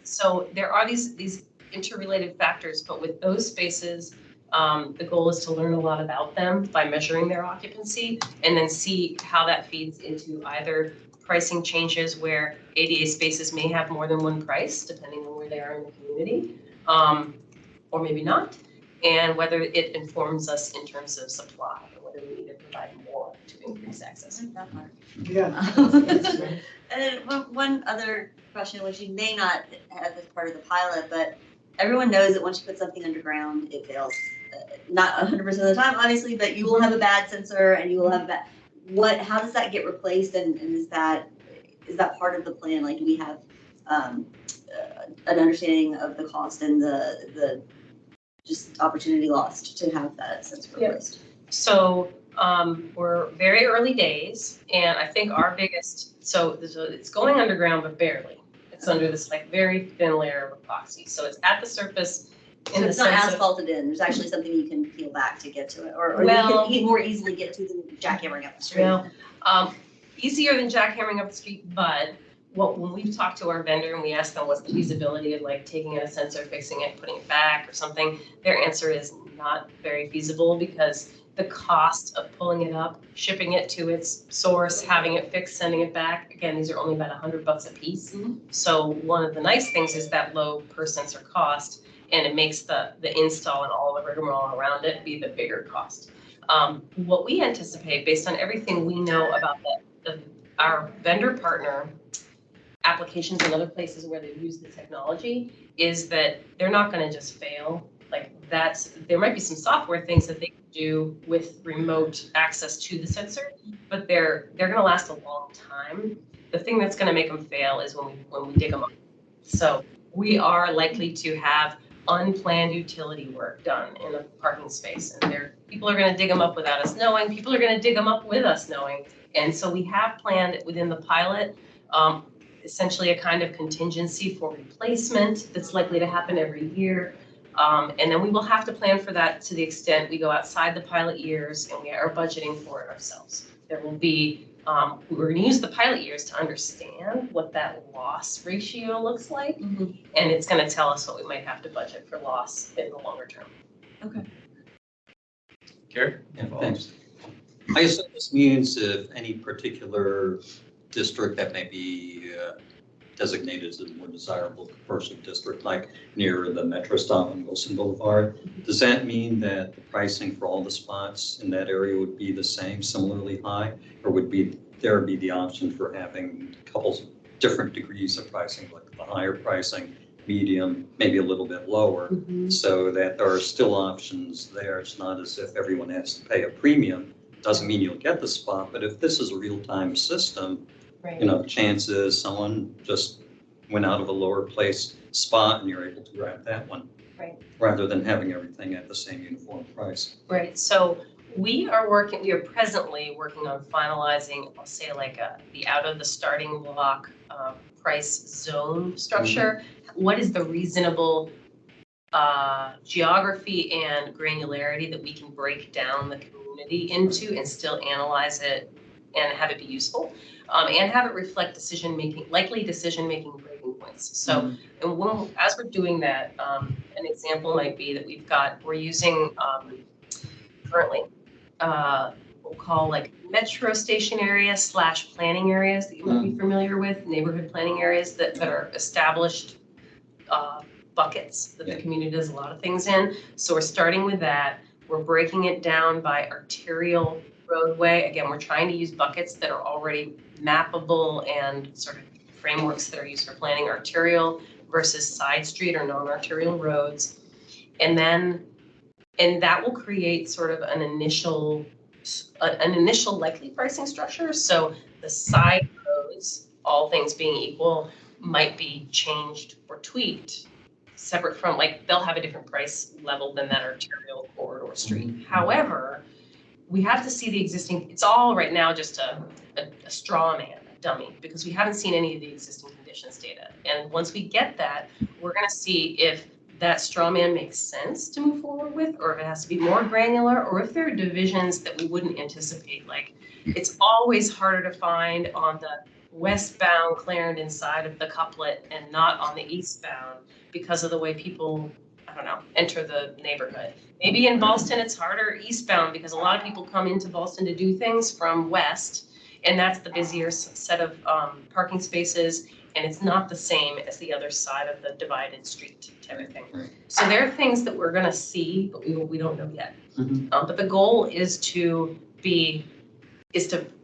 C: So there are these interrelated factors, but with those spaces, the goal is to learn a lot about them by measuring their occupancy and then see how that feeds into either pricing changes where ADA spaces may have more than one price, depending on where they are in the community, or maybe not, and whether it informs us in terms of supply, or whether we need to provide more to increase access.
G: I like that part.
D: Yeah.
G: And then one other question, which you may not have as part of the pilot, but everyone knows that once you put something underground, it fails. Not 100% of the time, obviously, but you will have a bad sensor and you will have bad. How does that get replaced, and is that part of the plan? Like, do we have an understanding of the cost and the just opportunity lost to have that sensor replaced?
C: So we're very early days, and I think our biggest, so it's going underground, but barely. It's under this like very thin layer of epoxy. So it's at the surface.
G: So it's not asphalted in. There's actually something you can peel back to get to it, or you can more easily get to than jackhammering up the street.
C: Well, easier than jackhammering up the street, but when we've talked to our vendor and we ask them what's the feasibility of like taking in a sensor, fixing it, putting it back or something, their answer is not very feasible because the cost of pulling it up, shipping it to its source, having it fixed, sending it back, again, these are only about $100 a piece. Mm-hmm. So one of the nice things is that low per sensor cost, and it makes the install and all the rigmarole around it be the bigger cost. What we anticipate, based on everything we know about our vendor partner applications and other places where they've used the technology, is that they're not going to just fail. Like there might be some software things that they can do with remote access to the sensor, but they're going to last a long time. The thing that's going to make them fail is when we dig them up. So we are likely to have unplanned utility work done in a parking space, and people are going to dig them up without us knowing. People are going to dig them up with us knowing, and so we have planned within the pilot essentially a kind of contingency for replacement that's likely to happen every year. And then we will have to plan for that to the extent we go outside the pilot years and we are budgeting for it ourselves. There will be, we're going to use the pilot years to understand what that loss ratio looks like. Mm-hmm. And it's going to tell us what we might have to budget for loss in the longer term.
G: Okay.
A: Gary?
E: Yeah, thanks. I assume this means if any particular district that may be designated as a more desirable commercial district, like near the Metro stop on Wilson Boulevard, does that mean that the pricing for all the spots in that area would be the same, similarly high, or would there be the option for having a couple different degrees of pricing, like the higher pricing, medium, maybe a little bit lower, so that there are still options there? It's not as if everyone has to pay a premium doesn't mean you'll get the spot, but if this is a real-time system,
C: Right.
E: you know, the chances someone just went out of a lower place spot and you're able to grab that one.
C: Right.
E: Rather than having everything at the same uniform price.
C: Right, so we are presently working on finalizing, I'll say like the out of the starting block price zone structure. What is the reasonable geography and granularity that we can break down the community into and still analyze it and have it be useful, and have it reflect likely decision-making breaking points. So, and as we're doing that, an example might be that we're using currently, we'll call like metro station areas / planning areas that you might be familiar with, neighborhood planning areas that are established buckets that the community does a lot of things in. So we're starting with that. We're breaking it down by arterial roadway. Again, we're trying to use buckets that are already mappable and sort of frameworks that are used for planning arterial versus side street or non-arterial roads. And that will create sort of an initial likely pricing structure. So the side roads, all things being equal, might be changed or tweaked separate from, like, they'll have a different price level than that arterial corridor street. However, we have to see the existing, it's all right now just a straw man, a dummy, because we haven't seen any of the existing conditions data. And once we get that, we're gonna see if that straw man makes sense to move forward with, or if it has to be more granular, or if there are divisions that we wouldn't anticipate. Like, it's always harder to find on the westbound Clarendon side of the couplet and not on the eastbound because of the way people, I don't know, enter the neighborhood. Maybe in Ballston, it's harder eastbound because a lot of people come into Ballston to do things from west, and that's the busier set of parking spaces, and it's not the same as the other side of the divided street type of thing. So there are things that we're gonna see, but we don't know yet. But the goal is to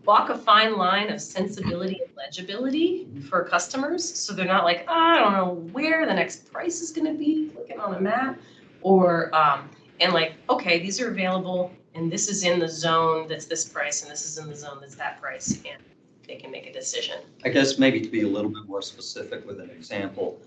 C: walk a fine line of sensibility and legibility for customers, so they're not like, oh, I don't know where the next price is gonna be, looking on a map, or, and like, okay, these are available, and this is in the zone that's this price, and this is in the zone that's that price, and they can make a decision.
E: I guess maybe to be a little bit more specific with an example,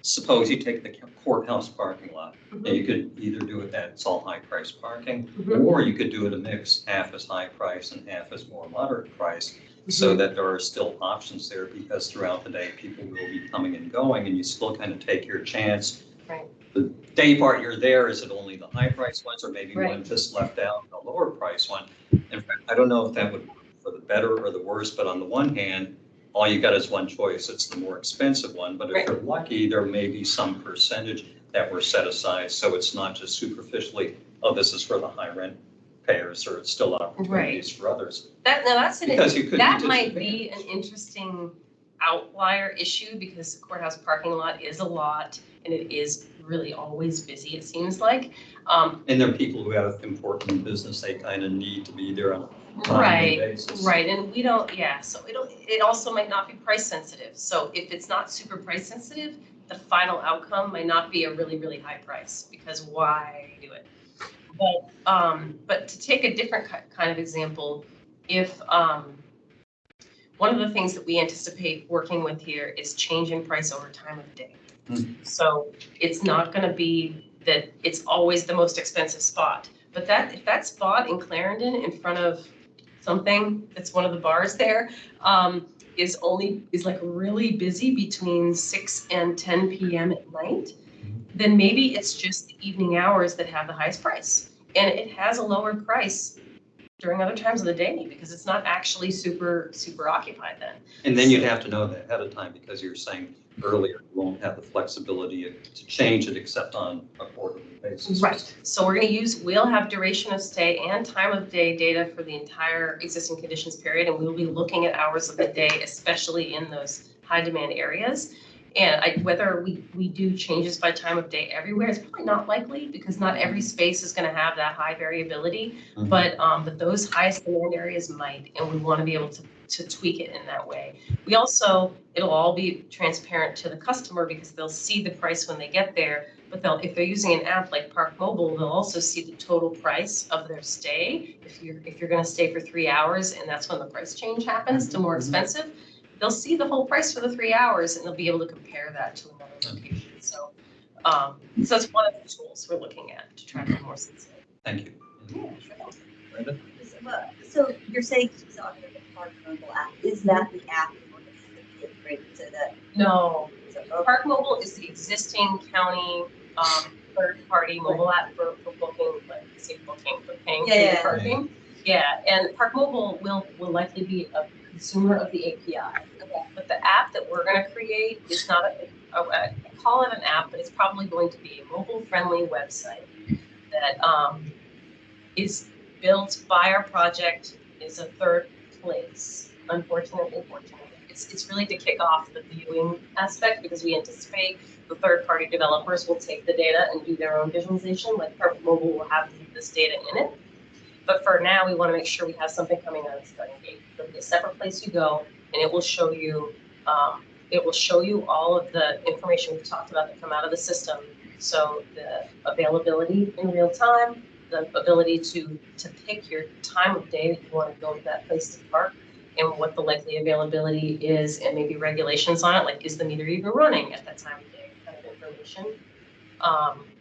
E: suppose you take the courthouse parking lot, and you could either do it that it's all high price parking, or you could do it a mix, half as high price and half as more moderate price, so that there are still options there, because throughout the day, people will be coming and going, and you still kind of take your chance.
C: Right.
E: The day part you're there, is it only the high price ones, or maybe
C: Right.
E: one just left out, the lower price one? In fact, I don't know if that would work for the better or the worse, but on the one hand, all you got is one choice, it's the more expensive one, but if
C: Right.
E: you're lucky, there may be some percentage that were set aside, so it's not just superficially, oh, this is for the high rent payers, or it's still opportunities for others. Because you could
C: That
E: be
C: might be an interesting outlier issue, because the courthouse parking lot is a lot, and it is really always busy, it seems like.
E: And there are people who have important business, they kind of need to be there on a timely
C: Right,
E: basis.
C: right, and we don't, so it also might not be price sensitive. So if it's not super price sensitive, the final outcome might not be a really, really high price, because why do it? But to take a different kind of example, if one of the things that we anticipate working with here is change in price over time of day. So it's not gonna be that it's always the most expensive spot, but if that spot in Clarendon in front of something that's one of the bars there, is like really busy between 6 and 10 p.m. at night, then maybe it's just the evening hours that have the highest price. And it has a lower price during other times of the day because it's not actually super, super occupied then.
E: And then you'd have to know that ahead of time, because you were saying earlier, you won't have the flexibility to change it except on a quarterly basis.
C: Right, so we'll have duration of stay and time of day data for the entire existing conditions period, and we'll be looking at hours of the day, especially in those high demand areas. And whether we do changes by time of day everywhere is probably not likely, because not every space is gonna have that high variability, but those highest demand areas might, and we wanna be able to tweak it in that way. We also, it'll all be transparent to the customer because they'll see the price when they get there. But if they're using an app like Park Mobile, they'll also see the total price of their stay. If you're going to stay for 3 hours and that's when the price change happens to more expensive, they'll see the whole price for the 3 hours and they'll be able to compare that to another location. So, so that's one of the tools we're looking at to try to be more sensitive.
E: Thank you.
C: Yeah, sure.
B: Brenda?
G: So you're saying she's on the Park Mobile app, is that the app integrated so that?
C: No,
G: So,
C: Park Mobile is the existing county third-party mobile app for booking, like say booking, for paying for your parking. Yeah, and Park Mobile will likely be a consumer of the API.
G: Okay.
C: But the app that we're going to create is not I call it an app, but it's probably going to be a mobile-friendly website that is built by our project, is a third place. Unfortunately, it's really to kick off the viewing aspect because we anticipate the third-party developers will take the data and do their own visualization. Like Perfect Mobile will have this data in it. But for now, we want to make sure we have something coming out of the starting gate. There'll be a separate place you go, and it will show you all of the information we've talked about that come out of the system. So the availability in real time, the ability to pick your time of day that you want to go to that place to park, and what the likely availability is, and maybe regulations on it, like is the meter even running at that time of day, kind of information,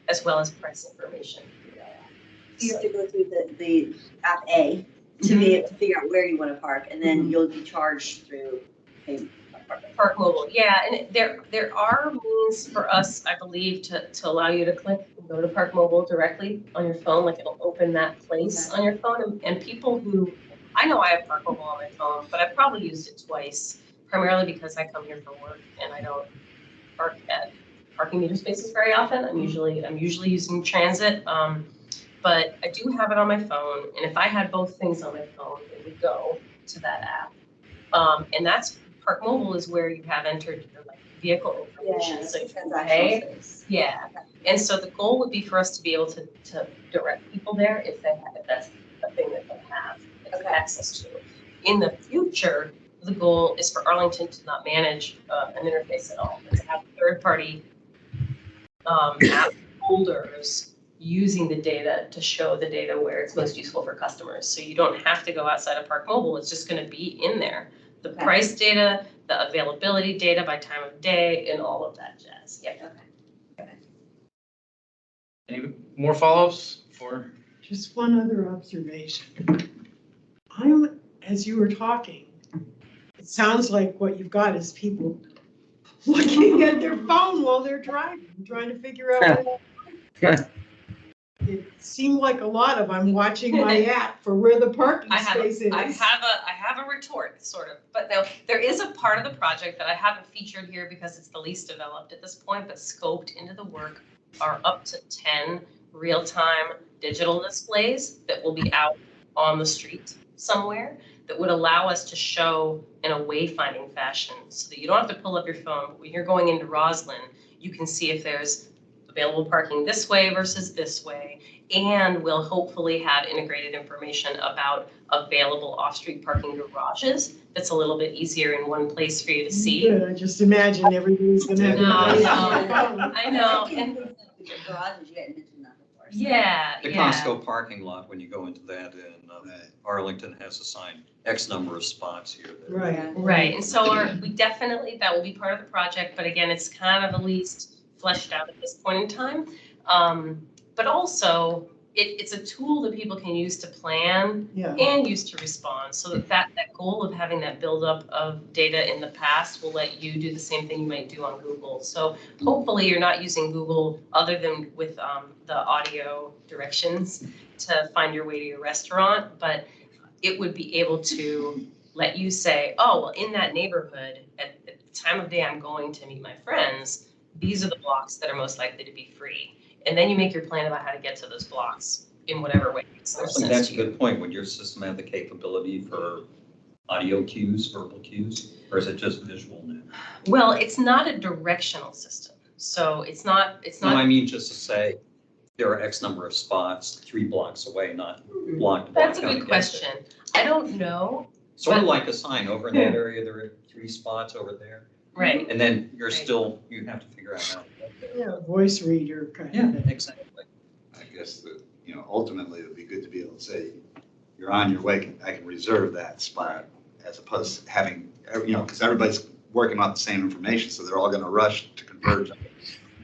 C: as well as price information.
G: you have to go through the app A to be able to figure out where you want to park, and then you'll be charged through payment.
C: Park Mobile, yeah, and there are means for us, I believe, to allow you to click and go to Park Mobile directly on your phone, like it'll open that place on your phone, and people who, I know I have Park Mobile on my phone, but I've probably used it twice, primarily because I come here for work and I don't park at parking meter spaces very often. I'm usually using transit, but I do have it on my phone, and if I had both things on my phone, it would go to that app, and that's Park Mobile is where you have entered your vehicle information, so you can pay. Yeah, and so the goal would be for us to be able to direct people there if that's a thing that they have access to. In the future, the goal is for Arlington to not manage an interface at all, but to have third-party app holders using the data to show the data where it's most useful for customers. So you don't have to go outside of Park Mobile, it's just going to be in there. The price data, the availability data by time of day, and all of that jazz. Yeah.
G: Okay.
A: Any more follow-ups for?
D: Just one other observation. As you were talking, it sounds like what you've got is people looking at their phone while they're driving, trying to figure out where it seemed like a lot of I'm watching my app for where the parking space is.
C: I have a retort, sort of. But now there is a part of the project that I haven't featured here because it's the least developed at this point, but scoped into the work are up to 10 real-time digital displays that will be out on the street somewhere that would allow us to show in a wayfinding fashion so that you don't have to pull up your phone. But when you're going into Roslyn, you can see if there's available parking this way versus this way, and we'll hopefully have integrated information about available off-street parking garages. That's a little bit easier in one place for you to see.
D: Good, I just imagine everybody's gonna have.
C: I know, and
G: Garages, you hadn't mentioned that before.
C: yeah,
E: The Costco parking lot, when you go into that, and Arlington has assigned X number of spots here.
D: Right.
C: Right, and so that will be part of the project, but again, it's kind of the least fleshed out at this point in time. But also, it's a tool that people can use to plan and use to respond. So that goal of having that buildup of data in the past will let you do the same thing you might do on Google. So hopefully you're not using Google other than with the audio directions to find your way to your restaurant, but it would be able to let you say, oh, well, in that neighborhood, at the time of day I'm going to meet my friends, these are the blocks that are most likely to be free. And then you make your plan about how to get to those blocks in whatever way makes most sense.
E: That's a good point. Would your system have the capability for audio cues, verbal cues, or is it just visual now?
C: Well, it's not a directional system. So it's not.
E: No, I mean just to say there are X number of spots 3 blocks away, not block to block.
C: That's a good question. I don't know.
E: Sort of like a sign over in that area, there are 3 spots over there.
C: Right.
E: And then you're
C: Right.
E: still, you have to figure out how to get there.
D: Yeah, voice reader kind of.
E: Yeah,
D: thing.
E: exactly.
B: I guess that, ultimately it would be good to be able to say, you're on your way, I can reserve that spot as opposed to having, because everybody's working off the same information, so they're all going to rush to converge on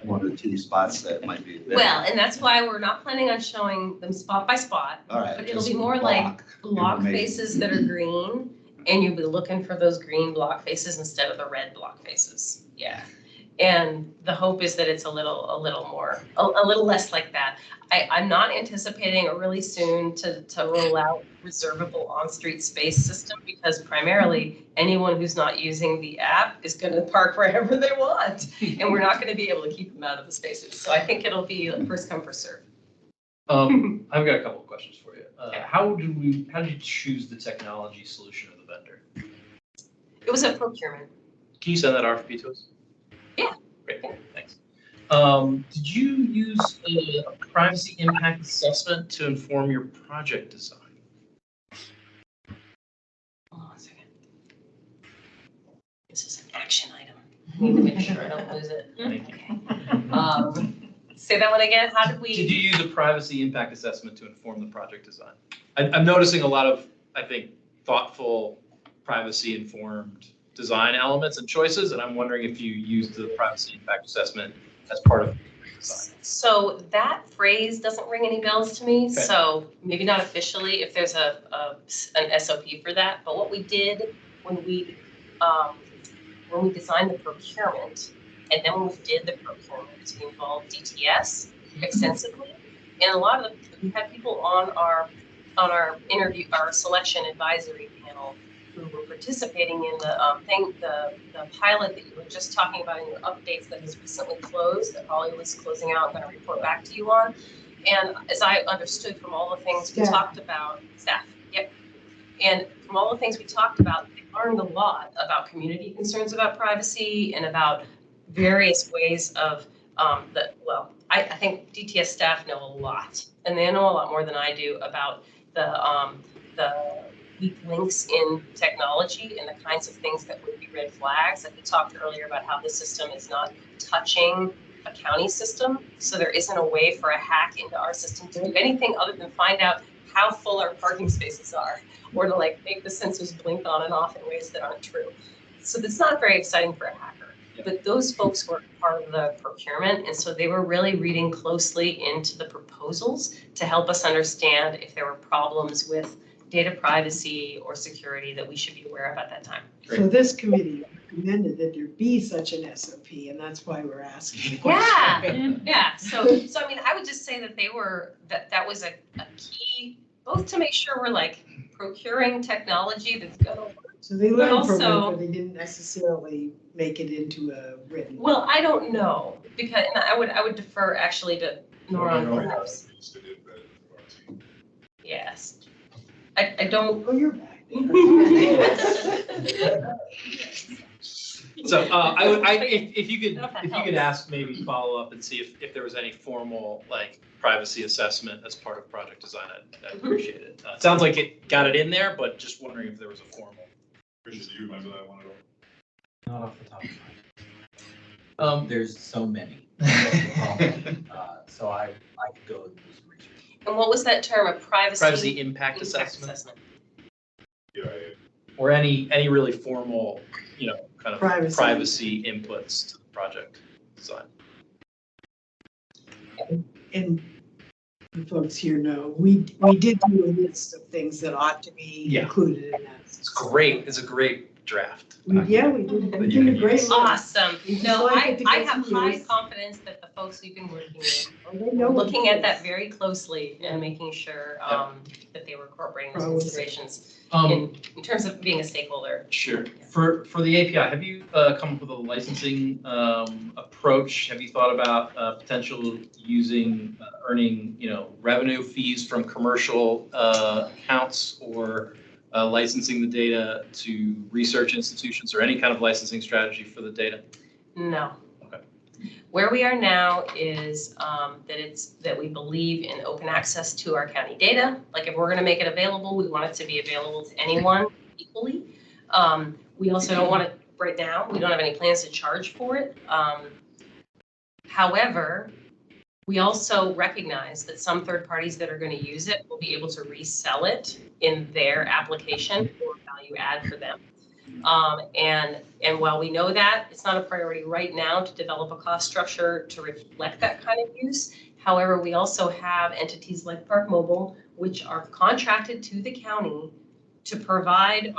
B: 1 or 2 spots that might be there.
C: Well, and that's why we're not planning on showing them spot by spot.
B: All right.
C: but it'll
B: just
C: be more like block
B: information.
C: faces that are green, and you'll be looking for those green block faces instead of the red block faces. Yeah. And the hope is that it's a little more, a little less like that. I'm not anticipating a really soon to roll out reservable on-street space system, because primarily anyone who's not using the app is gonna park wherever they want. And we're not gonna be able to keep them out of the spaces. So I think it'll be like first come, first serve.
K: I've got a couple of questions for you.
C: Okay.
K: How did you choose the technology solution of the vendor?
C: It was a procurement.
K: Can you send that RFP to us?
C: Yeah.
K: Great, thanks. Did you use a privacy impact assessment to inform your project design?
C: Hold on a second. This is an action item. I need to make sure I don't lose it.
K: Thank you.
C: Say that one again. How did we?
K: Did you use a privacy impact assessment to inform the project design? I'm noticing a lot of, I think, thoughtful, privacy-informed design elements and choices, and I'm wondering if you used the privacy impact assessment as part of the design.
C: So that phrase doesn't ring any bells to me,
K: Okay.
C: so maybe not officially if there's an SOP for that, but what we did when we designed the procurement, and then when we did the procurement, we involved DTS extensively, and a lot of we had people on our interview, our selection advisory panel who were participating in the pilot that you were just talking about in your updates that has recently closed, that Holly was closing out and going to report back to you on. And as I understood from all the things we talked about, staff, yep. And from all the things we talked about, they learned a lot about community concerns about privacy and about various ways of I think DTS staff know a lot, and they know a lot more than I do about the weak links in technology and the kinds of things that would be red flags. Like we talked earlier about how the system is not touching a county system, so there isn't a way for a hack into our system to do anything other than find out how full our parking spaces are, or to like make the sensors blink on and off in ways that aren't true. So that's not very exciting for a hacker. But those folks were part of the procurement, and so they were really reading closely into the proposals to help us understand if there were problems with data privacy or security that we should be aware of at that time.
D: So this committee recommended that there be such an SOP, and that's why we're asking the question.
C: Yeah. So I mean, I would just say that that was a key, both to make sure we're like procuring technology that's gonna work.
D: So they learned from it,
C: also-
D: but they didn't necessarily make it into a written.
C: Well, I don't know, because, and I would defer actually to Nora perhaps. Yes. I don't.
D: Oh, you're back.
K: So if you could ask, maybe follow up and see if there was any formal like privacy assessment as part of project design, I'd appreciate it. It sounds like it got it in there, but just wondering if there was a formal.
H: Richard, do you remember that one at all?
L: Not off the top of my head. There's so many. So I could go and do some research.
C: And what was that term, a
K: Privacy impact assessment,
H: Yeah,
K: or any really formal, kind of
D: Privacy.
K: inputs to the project design.
D: And the folks here know, we did do a list of things that ought to be
K: Yeah.
D: included in that.
K: It's great. It's a great draft.
D: Yeah, we did a great list.
C: Awesome.
D: You just
C: No,
D: like it to
C: I
D: get
C: have
D: some
C: high
D: use.
C: confidence that the folks we've been working with
D: Oh, they know
C: were
D: what
C: looking
D: it
C: at that
D: is.
C: very closely and making sure that they were incorporating those
D: Probably.
C: considerations in terms of being a stakeholder.
K: Sure. For the API, have you come up with a licensing approach? Have you thought about potential using earning revenue fees from commercial accounts, or licensing the data to research institutions, or any kind of licensing strategy for the data?
C: No.
K: Okay.
C: Where we are now is that we believe in open access to our county data. Like if we're gonna make it available, we want it to be available to anyone. equally. We also don't want to, right now, we don't have any plans to charge for it. However, we also recognize that some third parties that are going to use it will be able to resell it in their application for value add for them. And while we know that, it's not a priority right now to develop a cost structure to reflect that kind of use. However, we also have entities like Park Mobile, which are contracted to the county to provide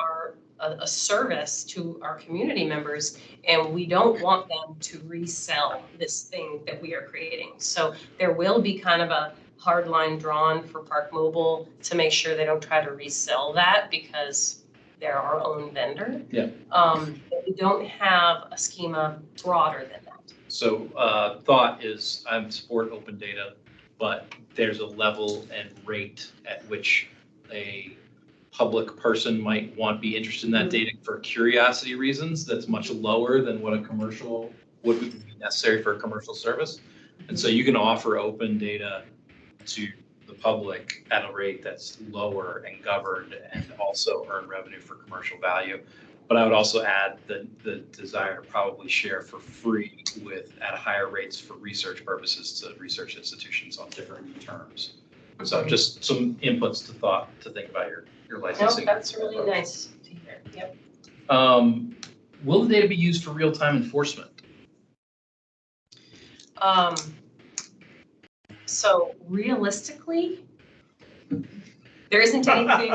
C: a service to our community members, and we don't want them to resell this thing that we are creating. So there will be kind of a hard line drawn for Park Mobile to make sure they don't try to resell that, because they're our own vendor.
K: Yeah.
C: We don't have a schema broader than that.
K: So thought is, I support open data, but there's a level and rate at which a public person might want to be interested in that data for curiosity reasons that's much lower than what a commercial would be necessary for a commercial service. And so you can offer open data to the public at a rate that's lower and governed, and also earn revenue for commercial value. But I would also add the desire to probably share for free at higher rates for research purposes to research institutions on different terms. So just some inputs to think about your licensing.
C: No, that's really nice to hear. Yep.
K: Will the data be used for real-time enforcement?
C: So realistically, there isn't anything.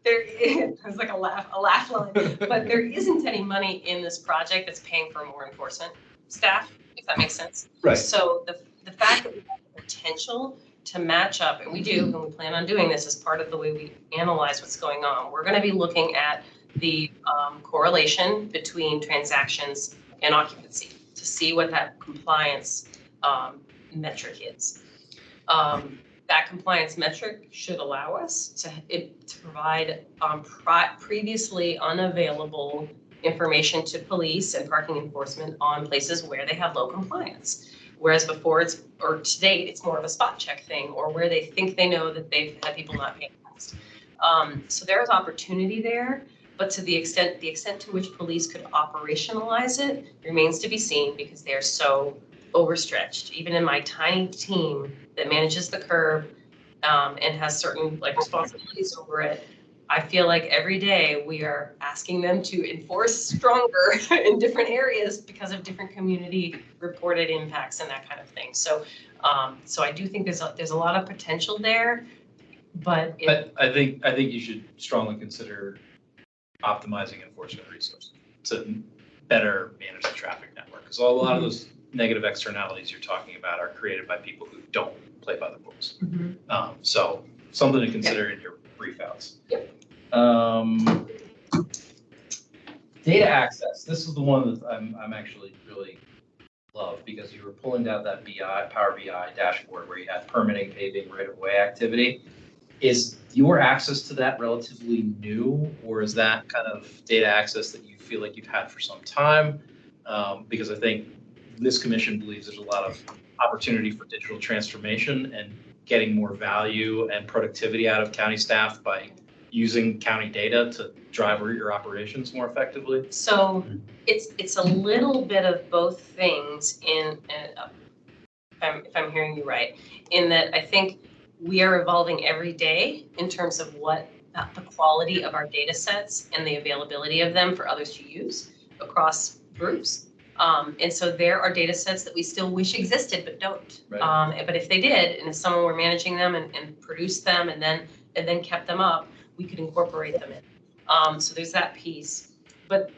C: There's like a laugh line, but there isn't any money in this project that's paying for more enforcement staff, if that makes sense.
K: Right.
C: So the fact that we have the potential to match up, and we do, and we plan on doing this as part of the way we analyze what's going on. We're going to be looking at the correlation between transactions and occupancy to see what that compliance metric is. That compliance metric should allow us to provide previously unavailable information to police and parking enforcement on places where they have low compliance. Whereas before to date, it's more of a spot check thing, or where they think they know that they've had people not paying tax. So there is opportunity there, but to the extent to which police could operationalize it remains to be seen, because they're so overstretched. Even in my tiny team that manages the curb and has certain responsibilities over it, I feel like every day we are asking them to enforce stronger in different areas because of different community reported impacts and that kind of thing. So, so I do think there's a lot of potential there, but
K: I think you should strongly consider optimizing enforcement resources to better manage the traffic network, because a lot of those negative externalities you're talking about are created by people who don't play by the rules. So something to consider in your brief outs.
C: Yep.
K: Data access. This is the one that I'm actually really love, because you were pulling down that Power BI dashboard where you had permitting, paving, right-of-way activity. Is your access to that relatively new, or is that kind of data access that you feel like you've had for some time? Because I think this commission believes there's a lot of opportunity for digital transformation and getting more value and productivity out of county staff by using county data to drive your operations more effectively.
C: So it's a little bit of both things if I'm hearing you right, in that I think we are evolving every day in terms of what the quality of our data sets and the availability of them for others to use across groups. And so there are data sets that we still wish existed but don't. Right. But if they did, and if someone were managing them and produced them and then kept them up, we could incorporate them in. So there's that piece. But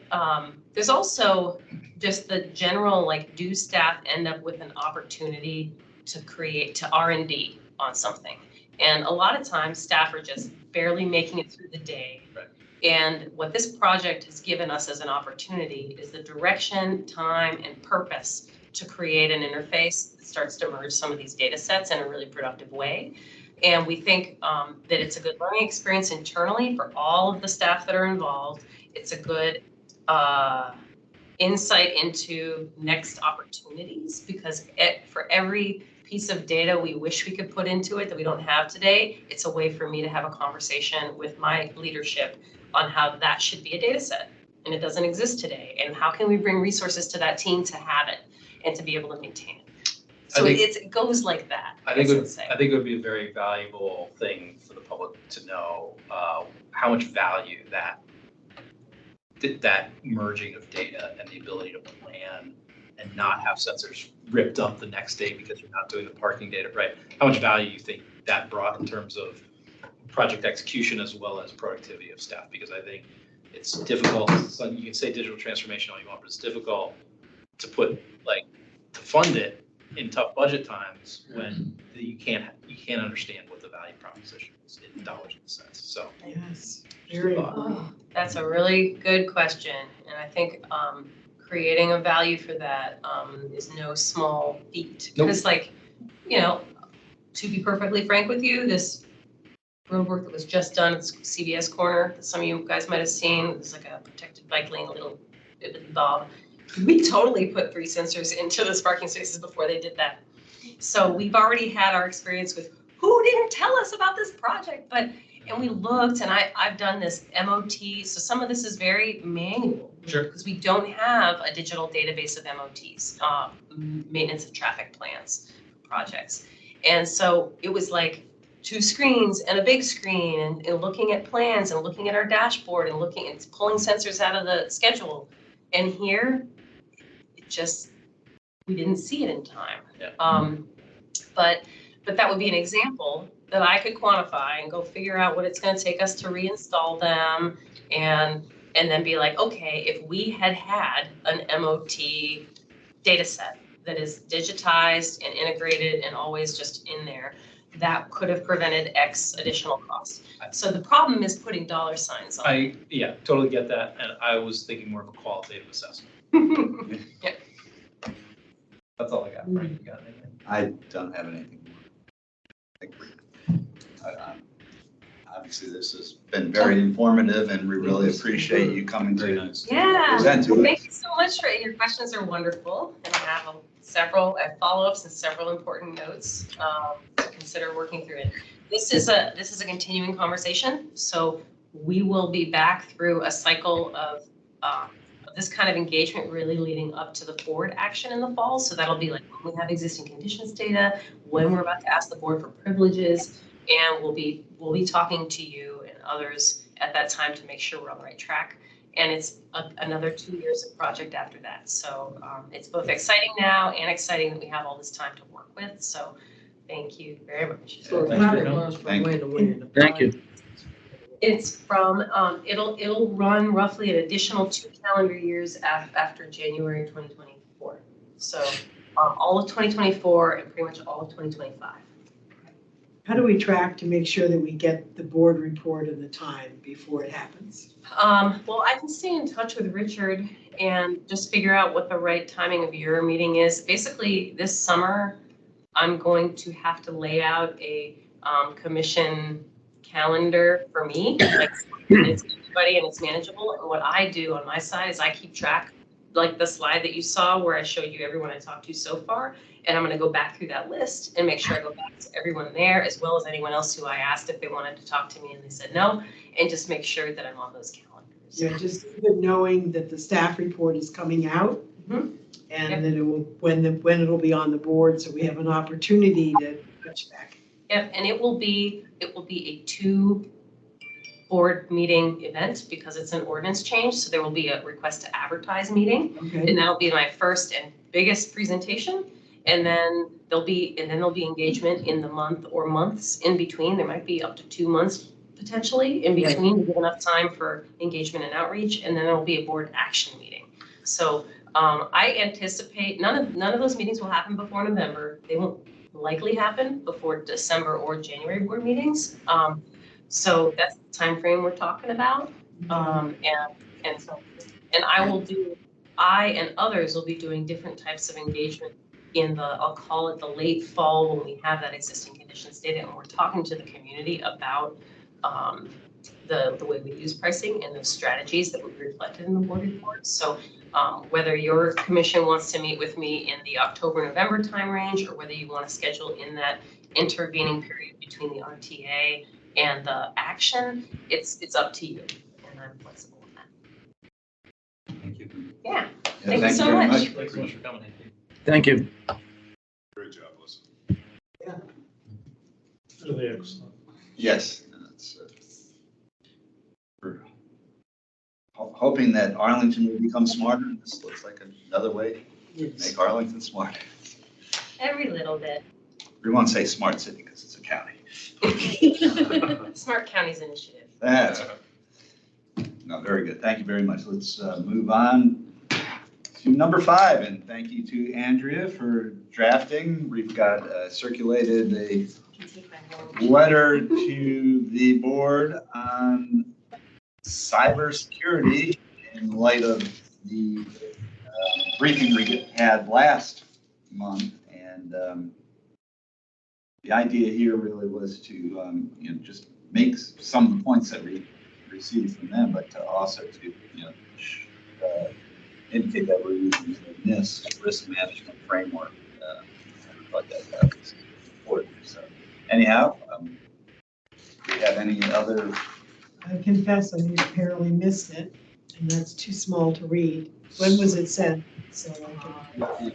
C: there's also just the general, do staff end up with an opportunity to R&D on something? And a lot of times staff are just barely making it through the day.
K: Right.
C: And what this project has given us as an opportunity is the direction, time, and purpose to create an interface that starts to merge some of these data sets in a really productive way. And we think that it's a good learning experience internally for all of the staff that are involved. It's a good insight into next opportunities, because for every piece of data we wish we could put into it that we don't have today, it's a way for me to have a conversation with my leadership on how that should be a data set. And it doesn't exist today. And how can we bring resources to that team to have it and to be able to maintain it? So it goes like that.
K: I think it would be a very valuable thing for the public to know how much value that merging of data and the ability to plan and not have sensors ripped up the next day because you're not doing the parking data right. How much value you think that brought in terms of project execution as well as productivity of staff? Because I think it's difficult. So you can say digital transformation all you want, but it's difficult to put to fund it in tough budget times when you can't understand what the value proposition is in dollars and cents. So
D: Yes, very.
C: That's a really good question. And I think creating a value for that is no small feat. Because to be perfectly frank with you, this road work that was just done at CVS corner that some of you guys might have seen, it was like a protected bike lane, a little bob. We totally put 3 sensors into those parking spaces before they did that. So we've already had our experience with who didn't tell us about this project, and we looked, and I've done this MOT, so some of this is very manual.
K: Sure.
C: Because we don't have a digital database of MOTs, maintenance of traffic plans projects. And so it was like 2 screens and a big screen and looking at plans and looking at our dashboard and looking and pulling sensors out of the schedule. And here, we didn't see it in time.
K: Yeah.
C: But that would be an example that I could quantify and go figure out what it's going to take us to reinstall them and then be like, okay, if we had an MOT data set that is digitized and integrated and always just in there, that could have prevented X additional costs. So the problem is putting dollar signs on it.
K: Totally get that. And I was thinking more of a qualitative assessment.
C: Yeah.
K: That's all I got. Right? You got anything?
B: I don't have anything more. Obviously, this has been very informative, and we really appreciate you coming
E: Very
B: to
E: nice.
C: Yeah,
B: present to us.
C: thank you so much for your questions are wonderful. And I have several follow-ups and several important notes to consider working through it. This is a continuing conversation, so we will be back through a cycle of this kind of engagement really leading up to the board action in the fall. So that'll be like when we have existing conditions data, when we're about to ask the board for privileges, and we'll be talking to you and others at that time to make sure we're on the right track. And it's another 2 years of project after that. So it's both exciting now and exciting that we have all this time to work with. So thank you very much.
I: So
B: Thanks
I: how
B: for
I: it
B: coming.
I: runs from
B: Thank
I: when to when?
F: Thank you.
C: It's from, it'll run roughly an additional 2 calendar years after January 2024. So all of 2024 and pretty much all of 2025.
D: How do we track to make sure that we get the board report in the time before it happens?
C: Well, I can stay in touch with Richard and just figure out what the right timing of your meeting is. Basically, this summer, I'm going to have to lay out a commission calendar for me. It's everybody and it's manageable. And what I do on my side is I keep track, like the slide that you saw where I showed you everyone I talked to so far. And I'm going to go back through that list and make sure I go back to everyone there, as well as anyone else who I asked if they wanted to talk to me and they said no, and just make sure that I'm on those calendars.
D: Yeah, just even knowing that the staff report is coming out
C: Mhm.
D: and
C: Yep.
D: then it will, when it'll be on the board, so we have an opportunity to touch back.
C: Yep, and it will be a 2 board meeting event because it's an ordinance change. So there will be a request to advertise meeting,
D: Okay.
C: and that'll be my first and biggest presentation. And then there'll be engagement in the month or months in between. There might be up to 2 months potentially in between to give enough time for engagement and outreach. And then there'll be a board action meeting. So I anticipate none of those meetings will happen before November. They won't likely happen before December or January board meetings. So that's the time frame we're talking about. I and others will be doing different types of engagement in I'll call it the late fall when we have that existing conditions data and we're talking to the community about the way we use pricing and the strategies that we reflected in the board report. So Whether your commission wants to meet with me in the October-November time range, or whether you want to schedule in that intervening period between the RTA and the action, it's up to you, and I'm flexible with that.
E: Thank you.
C: Yeah,
B: Yeah,
C: Thank you so
B: very
C: much.
K: Thanks so much for coming.
F: Thank you.
H: Great job, Melissa.
J: Really excellent.
B: Yes. That's, we're hoping that Arlington will become smarter. This looks like another way to make Arlington smarter.
C: Every little bit.
B: We won't say smart city because it's a county.
C: Smart Counties Initiative.
B: That's no, very good. Thank you very much. Let's move on to number 5, and thank you to Andrea for drafting. We've got circulated a letter to the board on cybersecurity in light of the briefing we had last month, and the idea here really was to just make some of the points that we received from them, but to also to indicate that we're using the NIST risk management framework. But that was important. So anyhow, do we have any other?
D: I confess I apparently missed it, and that's too small to read. When was it sent? So I can.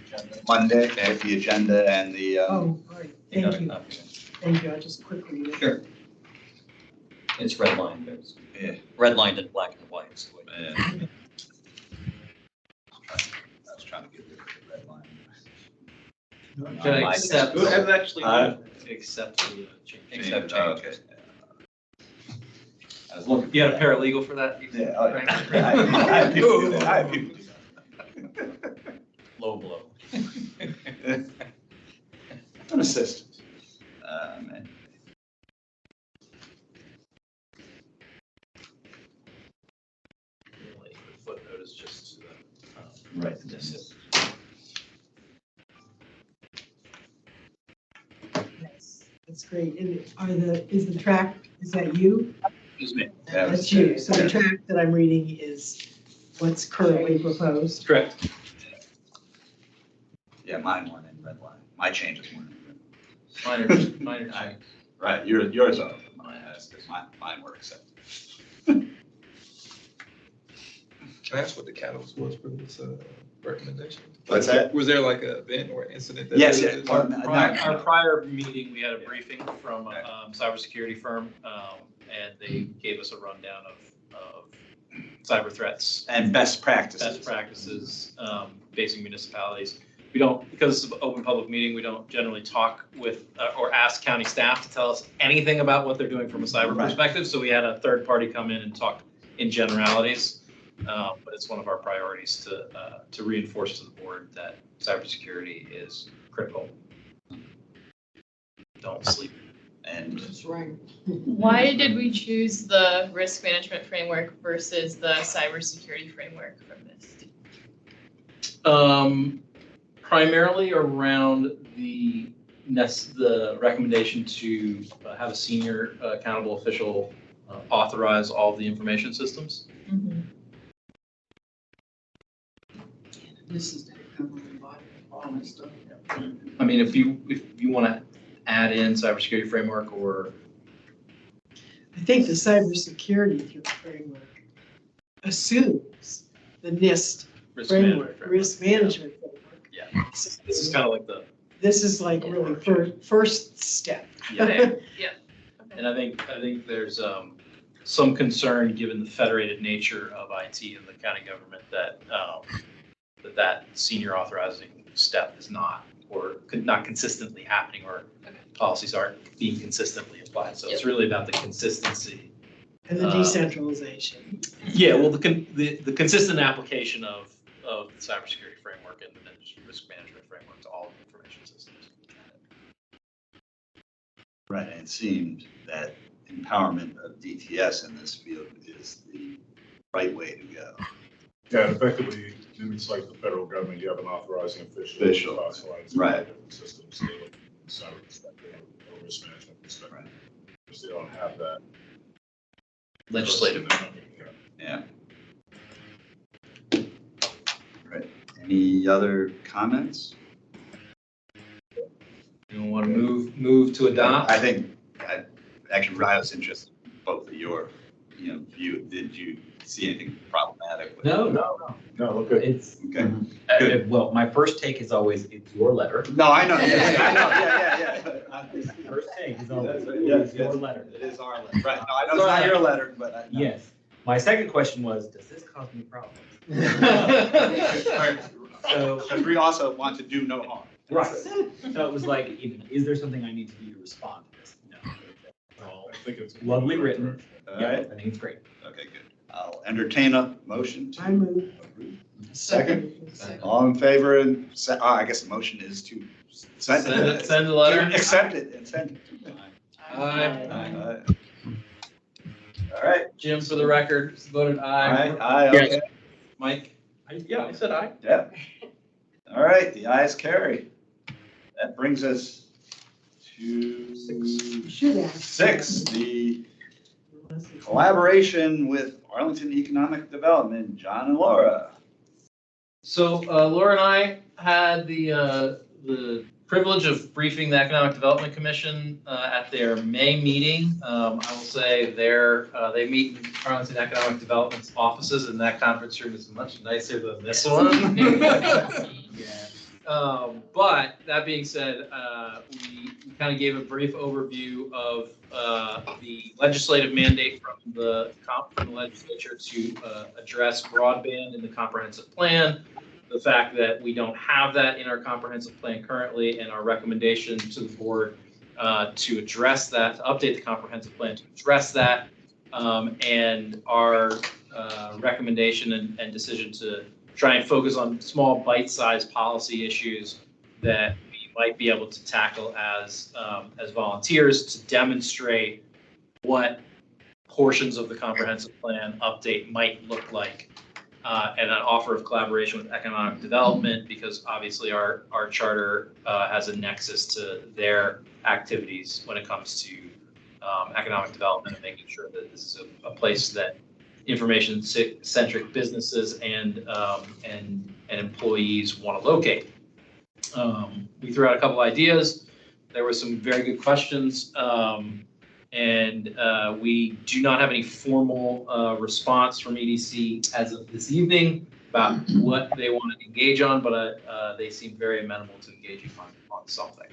B: Monday, the agenda and the.
D: Oh, all right.
E: You got
D: Thank
E: a
D: you.
E: copy?
D: Thank you. I'll just quickly read it.
E: Sure. It's redlined, there's
B: Yeah.
E: redlined in black and white. So
B: I was trying to get rid of the red line.
K: Can I accept?
A: That's actually
K: Accept the change.
E: Accept
B: Oh,
E: changes.
B: okay. I was looking.
K: You had a paralegal for that?
B: Yeah, oh, yeah. I have people do that. I have people do that.
E: Low blow.
B: An assistant. And
K: The footnote is just
B: right.
K: this.
D: Yes, that's great. And is the track, is that you?
K: Excuse me.
D: That's you. So the track that I'm reading is what's currently proposed.
K: Correct.
B: Yeah, mine weren't in red line. My changes weren't in red
K: Minor
B: line.
K: change.
B: Right, yours are. Mine were accepted.
M: Can I ask what the catalyst was for this recommendation?
B: What's that?
M: Was there like an event or incident? That
B: Yes,
M: led to this?
K: Our prior meeting, we had a briefing from a cybersecurity firm, and they gave us a rundown of cyber threats.
B: And best practices.
K: Best practices facing municipalities. We don't, because it's an open public meeting, we don't generally talk with or ask county staff to tell us anything about what they're doing from a cyber perspective. So we had a third party come in and talk in generalities. But it's one of our priorities to reinforce to the board that cybersecurity is critical. Don't sleep.
B: And
I: That's right.
N: Why did we choose the risk management framework versus the cybersecurity framework from this?
K: Primarily around the recommendation to have a senior accountable official authorize all of the information systems.
N: Mm-hmm.
I: This is covering all that stuff.
K: I mean, if you want to add in cybersecurity framework or.
D: I think the cybersecurity framework assumes the NIST framework, risk management framework.
K: Yeah.
D: So
K: This is kind of like the.
D: This is like really first step.
K: Yeah. And I think there's some concern, given the federated nature of IT in the county government, that that senior authorizing step is not, or not consistently happening, or policies aren't being consistently applied. So it's really about the consistency.
D: And the decentralization.
K: Yeah, well, the consistent application of the cybersecurity framework and the risk management framework to all information systems.
B: right, and it seemed that empowerment of DTS in this field is the right way to go.
H: Yeah, and effectively, it's like the federal government, you have an authorizing official.
B: Official,
H: Classifies
B: right.
H: different systems, so cyber perspective, or risk management perspective.
B: Right.
H: Because they don't have that.
K: Legislative.
B: Yeah. Any other comments?
K: You want to move to adopt?
B: I think, actually, I was interested in both of your, view. Did you see anything problematic with it?
A: No.
H: No, look good.
A: It's,
B: Okay.
A: well, my first take is always, it's your letter.
B: No, I know, yeah.
A: First take is
B: Yes,
A: always,
B: yes,
A: it's your
B: yes.
A: letter.
B: It is our letter, right. No, I know it's not your letter, but. No.
A: Yes. My second question was, does this cause me problems? So,
B: Because we also want to do no harm.
A: right. So it was like, is there something I need to do to respond to this? No. It's all
H: I think it's.
A: lovely written.
B: All
A: Yeah,
B: right,
A: I think it's great.
B: okay, good. I'll entertain a motion to.
D: I move.
B: approve. Second, all in favor I guess the motion is to send
K: Send the letter.
B: Accept it and send it.
K: Aye.
B: All right,
K: Jim, for the record, voted aye.
B: aye, okay,
K: Mike?
I: Yeah, I said aye.
B: yep. All right, the ayes carry. That brings us to
D: You should ask.
B: 6, the collaboration with Arlington Economic Development, John and Laura.
K: So Laura and I had the privilege of briefing the Economic Development Commission at their May meeting. I will say they meet in Arlington Economic Development's offices, and that conference room is much nicer than this one. But that being said, we kind of gave a brief overview of the legislative mandate from the legislature to address broadband in the comprehensive plan, the fact that we don't have that in our comprehensive plan currently, and our recommendation to the board to address that, to update the comprehensive plan to address that, and our recommendation and decision to try and focus on small bite-sized policy issues that we might be able to tackle as volunteers to demonstrate what portions of the comprehensive plan update might look like. And an offer of collaboration with economic development, because obviously our charter has a nexus to their activities when it comes to economic development and making sure that this is a place that information-centric businesses and employees want to locate. We threw out a couple ideas. There were some very good questions. And we do not have any formal response from EDC as of this evening about what they want to engage on, but they seem very amenable to engaging on something.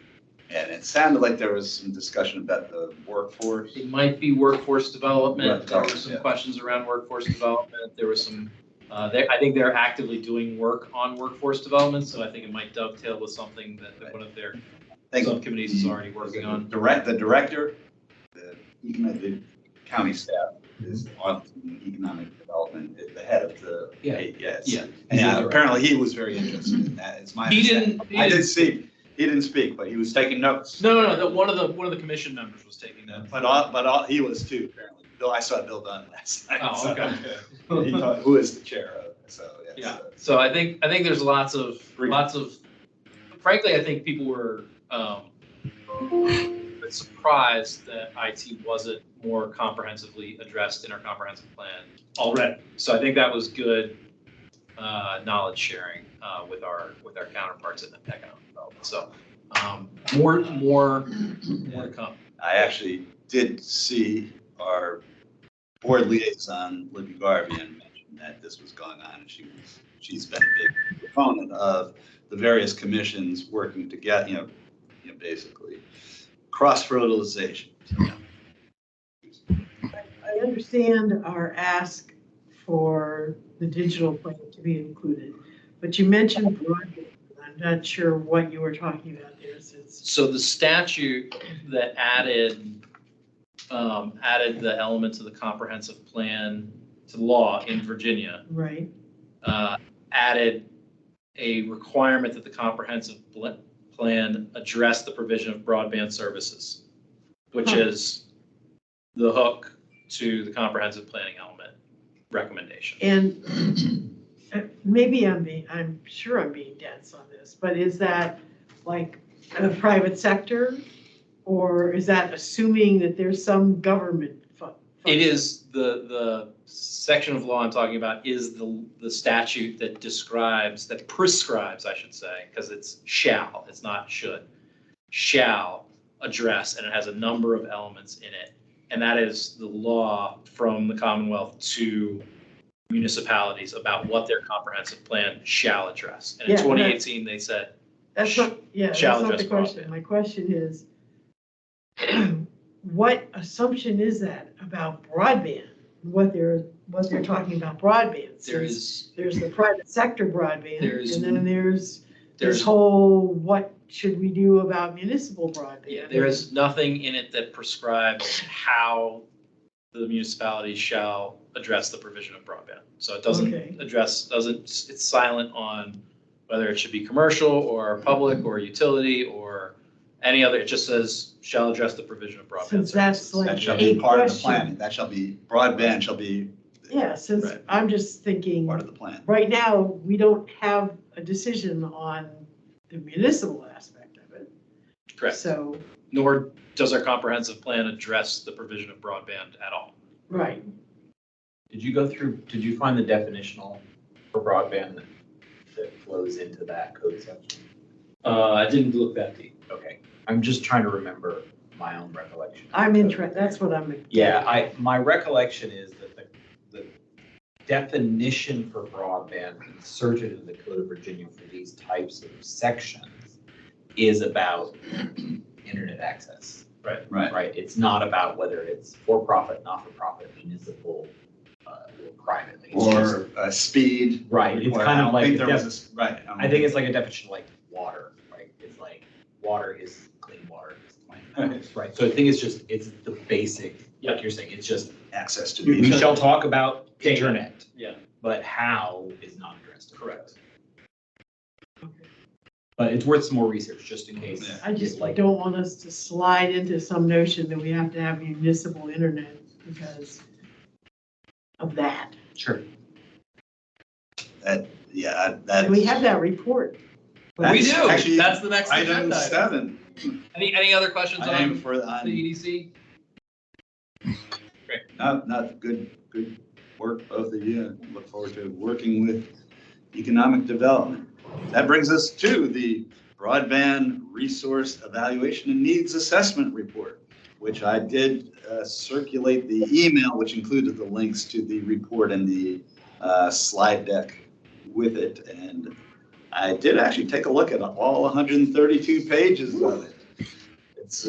B: And it sounded like there was some discussion about the workforce.
K: It might be workforce development. There were some
B: Yeah.
K: questions around workforce development. There was some, I think they're actively doing work on workforce development, so I think it might dovetail with something that one of their subcommittees is already working on.
B: The director, the county staff is Arlington Economic Development, the head of the. Yes.
K: Yeah.
B: And apparently he was very interested in that. It's my understanding. He didn't speak, but he was taking notes.
K: No. One of the commission members was taking notes.
B: But he was too, apparently. I saw Bill Dunn last night.
K: Oh, okay.
B: So, he thought, who is the chair of it? So,
K: Yeah. So I think there's lots of, frankly, I think people were surprised that IT wasn't more comprehensively addressed in our comprehensive plan already. So I think that was good knowledge sharing with our counterparts in the economic development. So more to come.
B: I actually did see our board liaison, Libby Garvian, mention that this was going on, and she's been a big proponent of the various commissions working together, basically cross-fertilization.
D: I understand our ask for the digital plan to be included, but you mentioned broadband. I'm not sure what you were talking about there since.
K: So the statute that added the elements of the comprehensive plan to law in Virginia,
D: Right.
K: added a requirement that the comprehensive plan address the provision of broadband services, which is the hook to the comprehensive planning element recommendation.
D: And maybe I'm sure I'm being dense on this, but is that like the private sector? Or is that assuming that there's some government
K: It is, the section of law I'm talking about is the statute that describes, that prescribes, I should say, because it's shall, it's not should, shall address, and it has a number of elements in it. And that is the law from the Commonwealth to municipalities about what their comprehensive plan shall address. And in
D: Yeah,
K: 2018, they said,
D: That's not, yeah, that's
K: shall
D: not the
K: address
D: question.
K: broadband.
D: My question is, what assumption is that about broadband? What they're talking about broadband?
K: there
D: Since
K: is,
D: there's the private sector broadband,
K: There's-
D: and then there's this
K: there's,
D: whole, what should we do about municipal broadband?
K: there is nothing in it that prescribes how the municipality shall address the provision of broadband. So it doesn't
D: Okay.
K: address, it's silent on whether it should be commercial or public or utility or any other, it just says shall address the provision of broadband
D: Since that's
K: services.
D: like
B: That shall
D: a
B: be part of the
D: question.
B: plan. That shall be, broadband shall be
D: Yeah, since
K: Right.
D: I'm just thinking,
B: part of the plan.
D: right now, we don't have a decision on the municipal aspect of it.
K: Correct.
D: So,
K: Nor does our comprehensive plan address the provision of broadband at all.
D: right,
A: Did you find the definitional for broadband that flows into that code section?
K: I didn't look that deep.
A: Okay, I'm just trying to remember my own recollection.
D: I'm interested, that's what I'm.
A: Yeah, my recollection is that the definition for broadband inserted in the Code of Virginia for these types of sections is about internet access. Right, it's not about whether it's for-profit, not-for-profit, municipal, or privately. It's just-
B: Or speed.
A: Right, it's
B: required.
A: kind
B: I
A: of
B: don't
A: like
B: think
A: a
B: there was a- Right.
A: I think it's like a definition like water, right? It's like water is clean water, is clean water, right? So I think it's the basic, like you're saying, it's just,
B: Access to.
A: we shall talk about internet,
K: Yeah.
A: but how is not addressed.
K: Correct.
A: But it's worth some more research, just in case.
B: Yeah.
D: I just
A: like,
D: don't want us to slide into some notion that we have to have municipal internet because of that.
A: Sure.
B: That, yeah, that.
D: And we have that report.
K: We do,
B: Actually,
K: that's the next
B: Item
K: agenda.
B: 7.
K: Any other questions
B: Item
K: on
B: for,
K: the EDC?
B: not good work, both of you. Look forward to working with economic development. That brings us to the Broadband Resource Evaluation and Needs Assessment Report, which I did circulate the email, which included the links to the report and the slide deck with it. And I did actually take a look at all 132 pages of it. It's,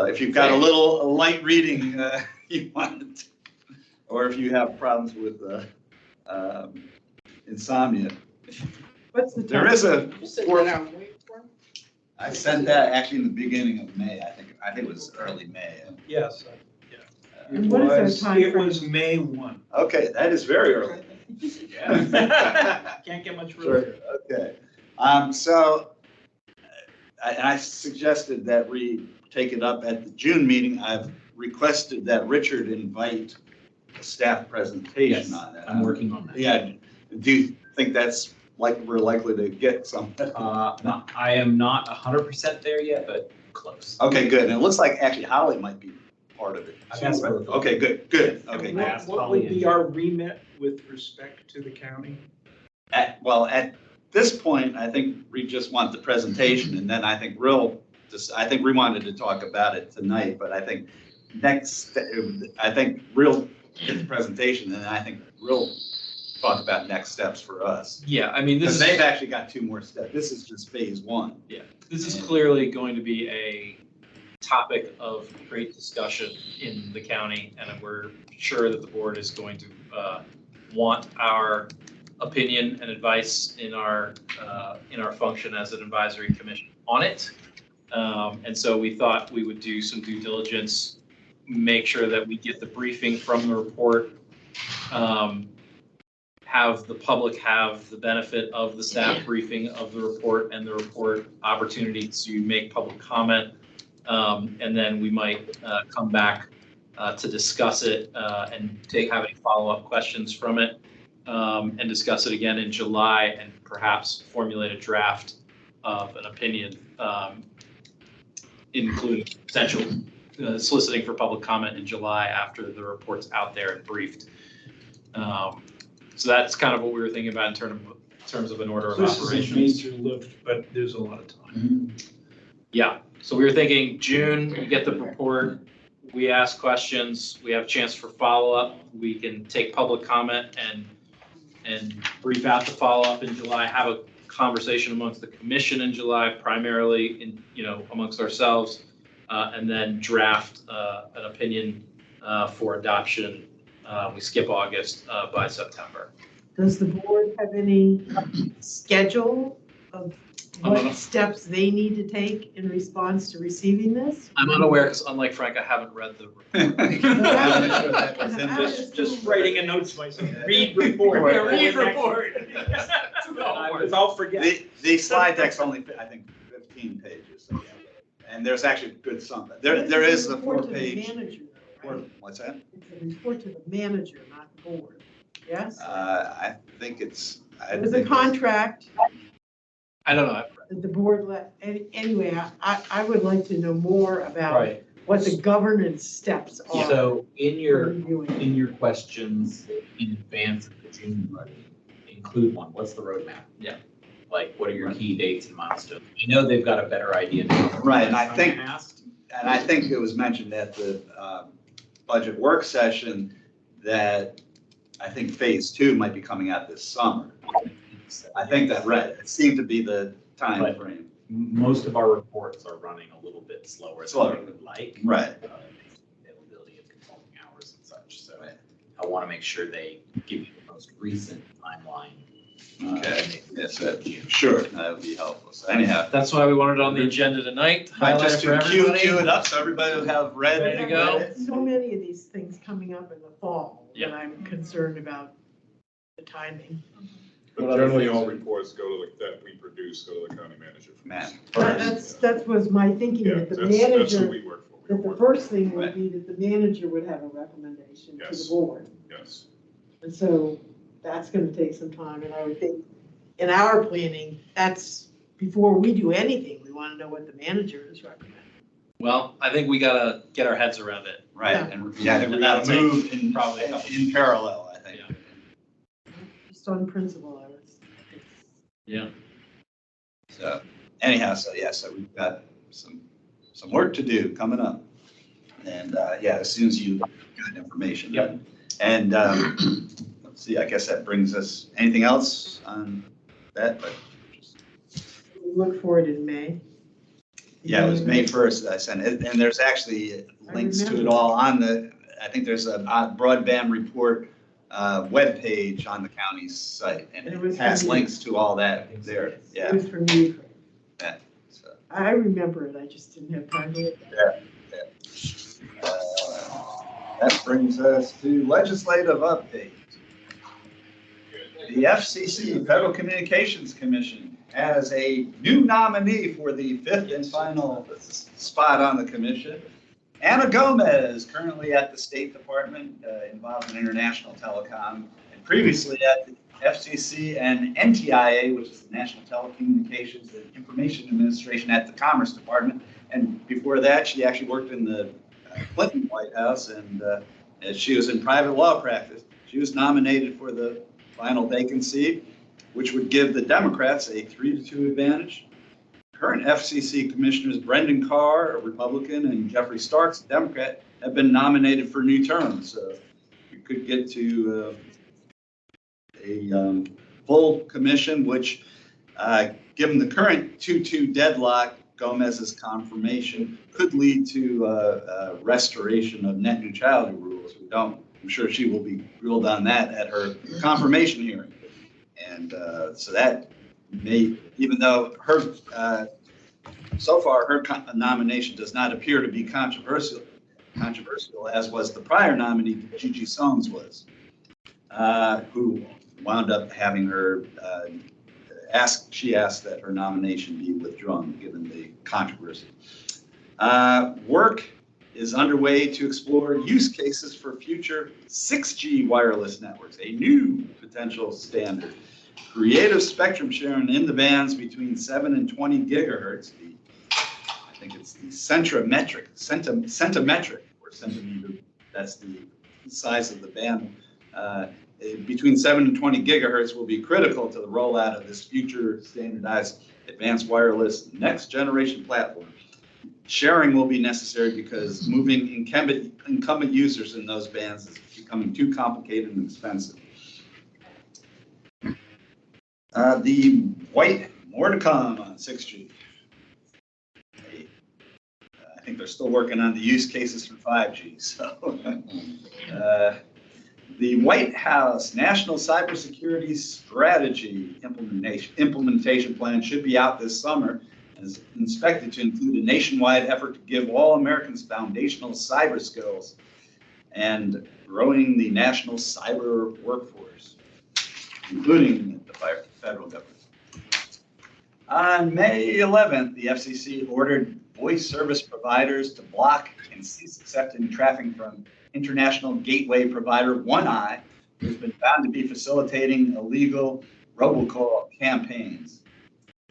B: if you've got a little light reading you want, or if you have problems with insomnia.
D: What's the
B: There
D: time?
B: is a,
I: You said that out way for?
B: I sent that actually in the beginning of May, I think it was early May.
J: Yes.
D: And what is our
J: It
D: timeframe?
J: was May 1.
B: Okay, that is very early.
A: Can't get much further.
B: Okay, so I suggested that we take it up at the June meeting. I've requested that Richard invite a staff presentation
A: Yes,
B: on that.
A: I'm working on that.
B: Yeah, do you think that's like, we're likely to get something?
A: No, I am not 100% there yet, but close.
B: Okay, good. And it looks like actually Holly might be part of it.
A: I've asked both of them.
B: Okay, good, okay.
A: I asked
J: What
A: Holly
J: would be
A: and-
J: our remit with respect to the county?
B: At this point, I think we just want the presentation, and then I think we wanted to talk about it tonight, but I think we'll get the presentation, and then I think we'll talk about next steps for us.
K: Yeah, I mean, this
B: Because
K: is.
B: they've actually got 2 more steps. This is just phase 1.
K: Yeah, this is clearly going to be a topic of great discussion in the county, and we're sure that the board is going to want our opinion and advice in our function as an advisory commission on it. And so we thought we would do some due diligence, make sure that we get the briefing from the report, have the public have the benefit of the staff briefing of the report and the report opportunity to make public comment. And then we might come back to discuss it and have any follow-up questions from it, and discuss it again in July and perhaps formulate a draft of an opinion, including potential soliciting for public comment in July after the report's out there and briefed. So that's kind of what we were thinking about in terms of an order of
J: This is a
K: operations.
J: major lift, but there's a lot of time.
K: Yeah, so we were thinking June, you get the report, we ask questions, we have a chance for follow-up, we can take public comment and brief out the follow-up in July, have a conversation amongst the commission in July, primarily in, amongst ourselves, and then draft an opinion for adoption. We skip August by September.
D: Does the board have any schedule of what steps they need to take in response to receiving this?
K: I'm unaware, because unlike Frank, I haven't read the report.
A: Just writing a note to myself, read report.
K: Read report.
A: Because I'll forget.
B: The slide deck's only, I think, 15 pages. So, and there's actually good some. There is the
D: Report to the
B: 4-page.
D: manager, though, right?
B: What's that?
D: It's a report to the manager, not the board. Yes?
B: I think it's.
D: It was a contract
K: I don't know.
D: that the board let, anyway, I would like to know more about
A: Right.
D: what the governance steps are.
A: So in
D: for
A: your
D: reviewing.
A: questions in advance of the June budget, include one. What's the roadmap?
K: Yeah.
A: Like, what are your key dates and milestones? I know they've got a better idea now.
B: Right, and I think-
A: Asked.
B: And I think it was mentioned at the budget work session that I think phase 2 might be coming out this summer. I think that right. It seemed to be the time
A: Right.
B: frame.
A: Most of our reports are running a little bit slower
B: Slower.
A: than we would like.
B: Right.
A: Availability of consulting hours and such, so I want to make sure they give you the most recent timeline.
B: Okay, yes, sure, that would be helpful. So anyhow,
K: That's why we wanted it on the agenda tonight.
B: right,
K: Highlight
B: just
K: it for
B: to cue
K: everybody.
B: it up so everybody will have read
K: Ready to
B: it.
K: go?
D: So many of these things coming up in the fall
K: Yeah.
D: that I'm concerned about the timing.
H: But generally, all reports go to that we produce, go to the county manager.
B: Man.
D: That was my thinking,
H: Yeah,
D: that the
H: that's who
D: manager,
H: we work for. We
D: that the
H: work-
D: first thing would
B: Right.
D: be that the manager would have a recommendation to the
H: Yes.
D: board.
H: Yes.
D: And so that's gonna take some time, and I would think in our planning, that's, before we do anything, we wanna know what the manager is recommending.
K: Well, I think we gotta get our heads around it.
B: Right,
D: Yeah.
B: and yeah,
K: And
B: we
K: that'll
B: gotta move in,
K: probably a couple
B: in parallel, I think.
D: Just on principle, I was.
K: Yeah.
B: So anyhow, so we've got some work to do coming up. And as soon as you got information.
A: Yep.
B: And let's see, I guess that brings us, anything else on that? But
D: We look for it in May.
B: yeah, it was May 1st that I sent it. And there's actually links to it all on I think there's a broadband report webpage on the county's site. And
D: It was
B: it has
D: from you.
B: links to all that there.
D: It
B: Yeah.
D: was from you, Craig.
B: Yeah, so.
D: I remember it, I just didn't have time to look at it.
B: That brings us to legislative update. The FCC, Federal Communications Commission, has a new nominee for the 5th and final spot on the commission. Anna Gomez, currently at the State Department, involved in international telecom, and previously at the FCC and NTIA, which is the National Telecommunications and Information Administration at the Commerce Department. And before that, she actually worked in the Clinton White House, and she was in private law practice. She was nominated for the final vacancy, which would give the Democrats a 3-2 advantage. Current FCC commissioners Brendan Carr, a Republican, and Jeffrey Starks, a Democrat, have been nominated for new terms. So we could get to a full commission, which, given the current 2-2 deadlock, Gomez's confirmation could lead to restoration of net neutrality rules. I'm sure she will be grilled on that at her confirmation hearing. And so that may, even though so far her nomination does not appear to be controversial as was the prior nominee, Gigi Soames was, who wound up having her she asked that her nomination be withdrawn given the controversy. Work is underway to explore use cases for future 6G wireless networks, a new potential standard. Creative spectrum sharing in the bands between 7 and 20 gigahertz. think it's the centimetric, or centimeter, that's the size of the band. Between 7 and 20 gigahertz will be critical to the rollout of this future standardized advanced wireless next generation platform. Sharing will be necessary because moving incumbent users in those bands is becoming too complicated and expensive. The white, more to come on 6G. I think they're still working on the use cases for 5G. So, the White House National Cybersecurity Strategy implementation plan should be out this summer and is expected to include a nationwide effort to give all Americans foundational cyber skills and growing the national cyber workforce, including the federal government. On May 11th, the FCC ordered voice service providers to block and cease accepting traffic from international gateway provider One Eye, who's been found to be facilitating illegal robocall campaigns.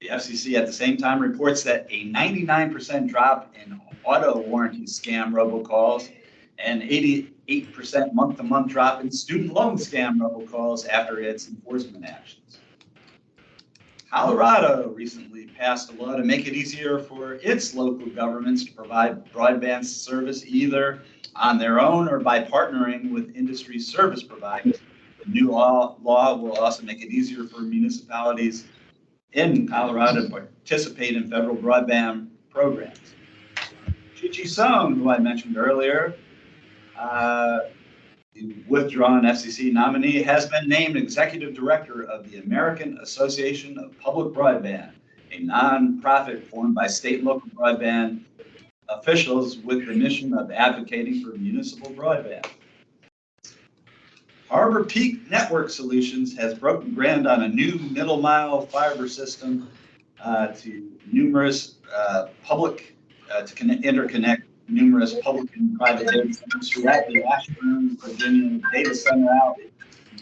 B: The FCC at the same time reports that a 99% drop in auto warranty scam robocalls and 88% month-to-month drop in student loan scam robocalls after its enforcement actions. Colorado recently passed a law to make it easier for its local governments to provide broadband service either on their own or by partnering with industry service providers. The new law will also make it easier for municipalities in Colorado to participate in federal broadband programs. Chi-Chi Song, who I mentioned earlier, the withdrawn FCC nominee, has been named executive director of the American Association of Public Broadband, a nonprofit formed by state and local broadband officials with the mission of advocating for municipal broadband. Harbor Peak Network Solutions has broken ground on a new middle mile fiber system to numerous interconnect numerous public and private data centers throughout the Ashburn, Virginia data center alley.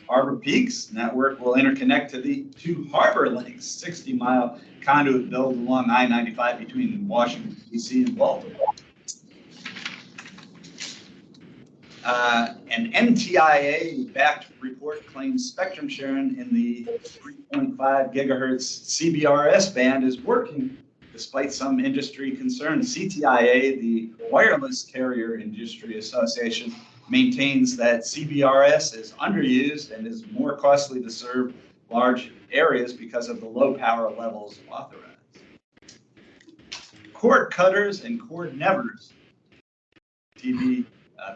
B: Harbor Peak's network will interconnect to the two Harbor Links 60-mile conduit built along I-95 between Washington, D.C. and Baltimore. An NTIA-backed report claims spectrum sharing in the 3.5 gigahertz CBRS band is working, despite some industry concerns. CTIA, the Wireless Carrier Industry Association, maintains that CBRS is underused and is more costly to serve large areas because of the low power levels authorized. Cord cutters and cord nevers,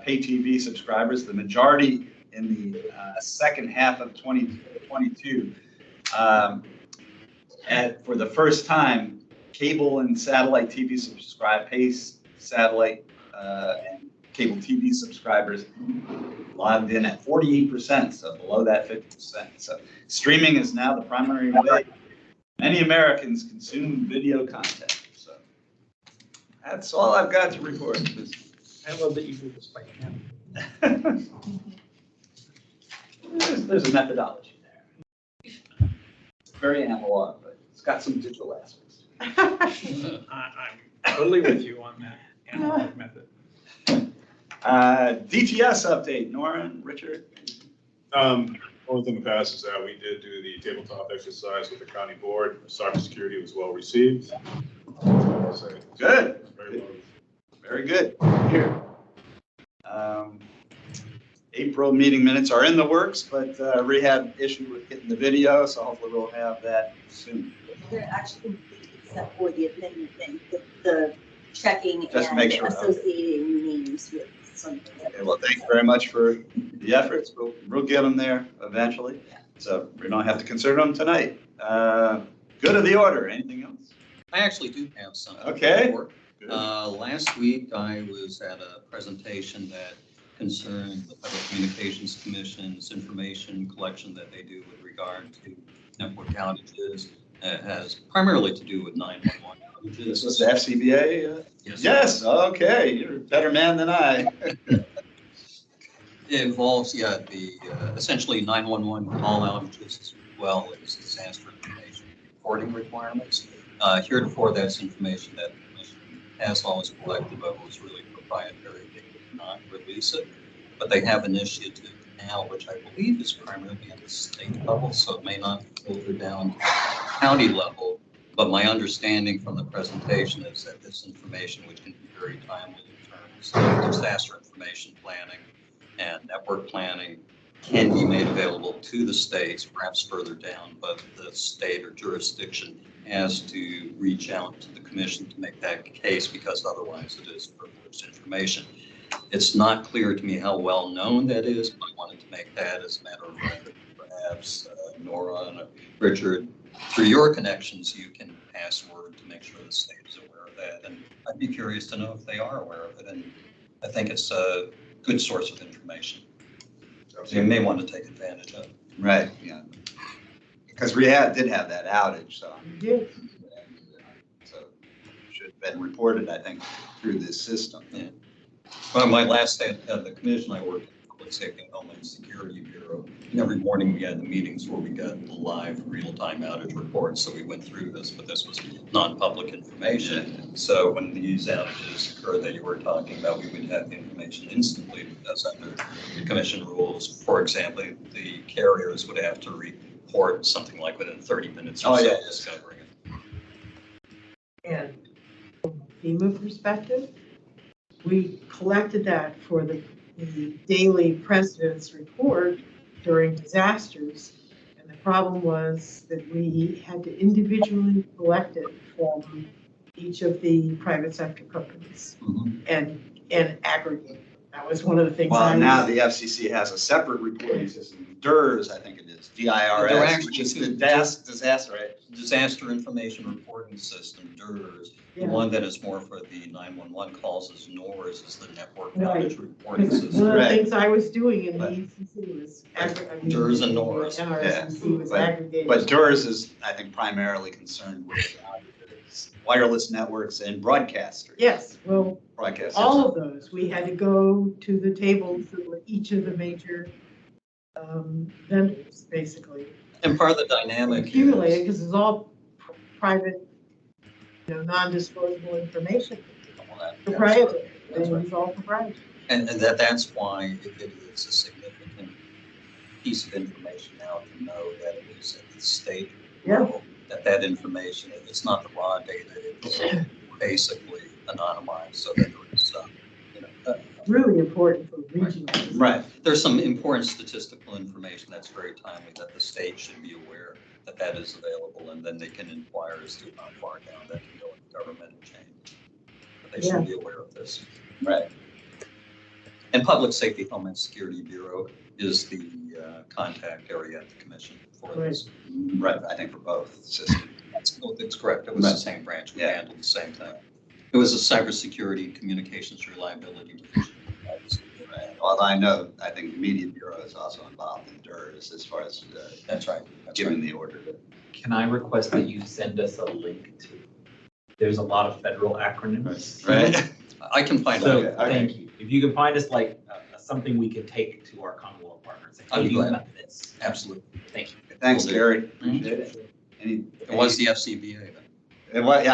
B: pay TV subscribers, the majority in the second half of 2022, for the first time, cable and satellite TV satellite and cable TV subscribers logged in at 48%, so below that 50%. So streaming is now the primary way many Americans consume video content. So that's all I've got to report.
J: I love that you do this by hand.
B: There's a methodology there. It's very analog, but it's got some digital aspects.
J: I'm totally with you on that analog method.
B: DTS update, Norrin, Richard?
H: Only thing that passes is that we did do the tabletop exercise with the county board. Cybersecurity was well received.
B: Good.
H: Very well.
B: Very good. Here. April meeting minutes are in the works, but rehab issue with getting the video, so hopefully we'll have that soon.
G: They're actually complete except for the amendment thing, the checking
B: Just
G: and
B: make sure.
G: associating names with some.
B: Okay, well, thank you very much for the efforts. We'll get them there eventually, so we don't have to consider them tonight. Good of the order. Anything else?
E: I actually do have some.
B: Okay.
E: Last week, I was at a presentation that concerned the Federal Communications Commission's information collection that they do with regard to network outages. It has primarily to do with 911 outages.
B: This was the FCBA?
E: Yes.
B: Yes, okay. You're a better man than I.
E: It involves, essentially 911 call outages as well as disaster information reporting requirements. Heretofore, that's information that the Commission has always collected, but was really proprietary. They did not release it, but they have initiative now, which I believe is primarily at the state level, so it may not filter down to county level. But my understanding from the presentation is that this information, which can be very timely in terms of disaster information planning and network planning, can be made available to the states, perhaps further down, but the state or jurisdiction has to reach out to the commission to make that case, because otherwise it is privileged information. It's not clear to me how well known that is, but I wanted to make that as a matter of record. Perhaps Nora and Richard, through your connections, you can pass word to make sure the state is aware of that. And I'd be curious to know if they are aware of it. And I think it's a good source of information. So you may want to take advantage of it.
B: Right, yeah. Because we did have that outage, so.
D: We did.
B: So it should have been reported, I think, through this system.
E: Yeah. Well, my last day at the commission, I worked at the Public Safety and Homeland Security Bureau. And every morning we had the meetings where we got live real-time outage reports. So we went through this, but this was non-public information. So when these outages occurred that you were talking about, we would have the information instantly, because under the commission rules, for example, the carriers would have to report something like within 30 minutes or so discovering it.
D: And from a FEMA perspective, we collected that for the daily president's report during disasters. And the problem was that we had to individually collect it from each of the private sector companies and aggregate it. That was one of the things.
B: Well, now the FCC has a separate reporting system, DIRS, I think it is, DIRS, which is the disaster, right?
E: Disaster Information Reporting System, DIRS. The one that is more for the 911 calls is NORS, is the Network Outage Reporting System.
D: One of the things I was doing in the ECC was
E: DIRS and NORS.
D: NRCC was aggregating.
B: But DIRS is, I think, primarily concerned with wireless networks and broadcasters.
D: Yes, well,
B: Broadcasters.
D: all of those, we had to go to the table for each of the major vendors, basically.
E: And part of the dynamic
D: accumulated, because it's all private, non-disclosable information. Proprietary. It's all proprietary.
E: And that's why it is a significant piece of information now to know that it is at the state level, that information, it's not the raw data, it's basically anonymized, so that there is
D: really important for regional.
E: Right. There's some important statistical information that's very timely that the state should be aware that is available, and then they can inquire as to how far down that can go in the governmental chain. But they should be aware of this.
B: Right.
E: And Public Safety Homeland Security Bureau is the contact area at the commission for this.
B: Right, I think for both systems.
E: That's correct. It was the same branch. We handled the same thing. It was a cybersecurity and communications reliability division.
B: Right. Although I think the Media Bureau is also involved in DIRS as far as
E: that's right.
B: Giving the order.
A: Can I request that you send us a link to? There's a lot of federal acronyms.
B: Right.
E: I can find out.
A: So thank you. If you can find us like something we can take to our Commonwealth partners.
E: I'd be glad.
A: This.
E: Absolutely.
A: Thank you.
B: Thanks, Gary. Appreciate it.
E: It was the FCBA then.
B: It was,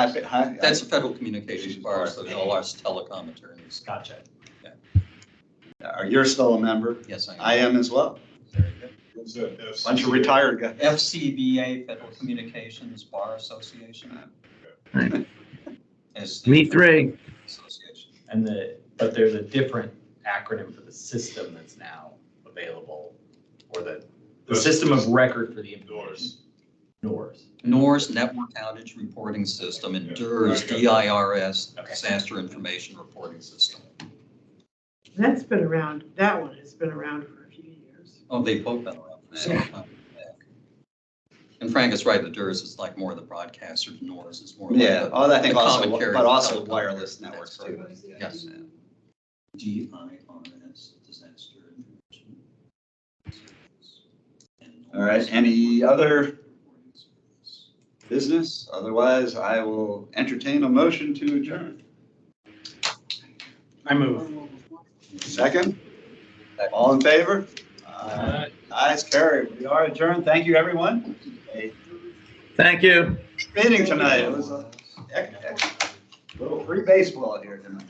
E: That's a federal communications bar, so all our telecom attorneys.
A: Gotcha.
B: You're still a member?
E: Yes, I am.
B: I am as well.
E: Very good.
B: Bunch of retired guys.
E: FCBA, Federal Communications Bar Association.
F: Me three.
E: Association.
A: But there's a different acronym for the system that's now available, or the system of record for the information. NORS, Network Outage Reporting System, and DIRS, DIRS, Disaster Information Reporting System.
D: That's been around, that one has been around for a few years.
E: Oh, they've both been around for some time. And Frank is right, the DIRS is like more the broadcasters, NORS is more like
B: I think also,
E: common carrier
B: but also
E: telecom
B: wireless networks
E: too.
B: too.
E: Yes. DIRS, Disaster Information.
B: All right, any other business? Otherwise, I will entertain a motion to adjourn.
A: I move.
B: Second? All in favor? Ayes carried. We are adjourned. Thank you, everyone.
F: Thank you.
B: Meeting tonight. It was excellent. Little free baseball here tonight.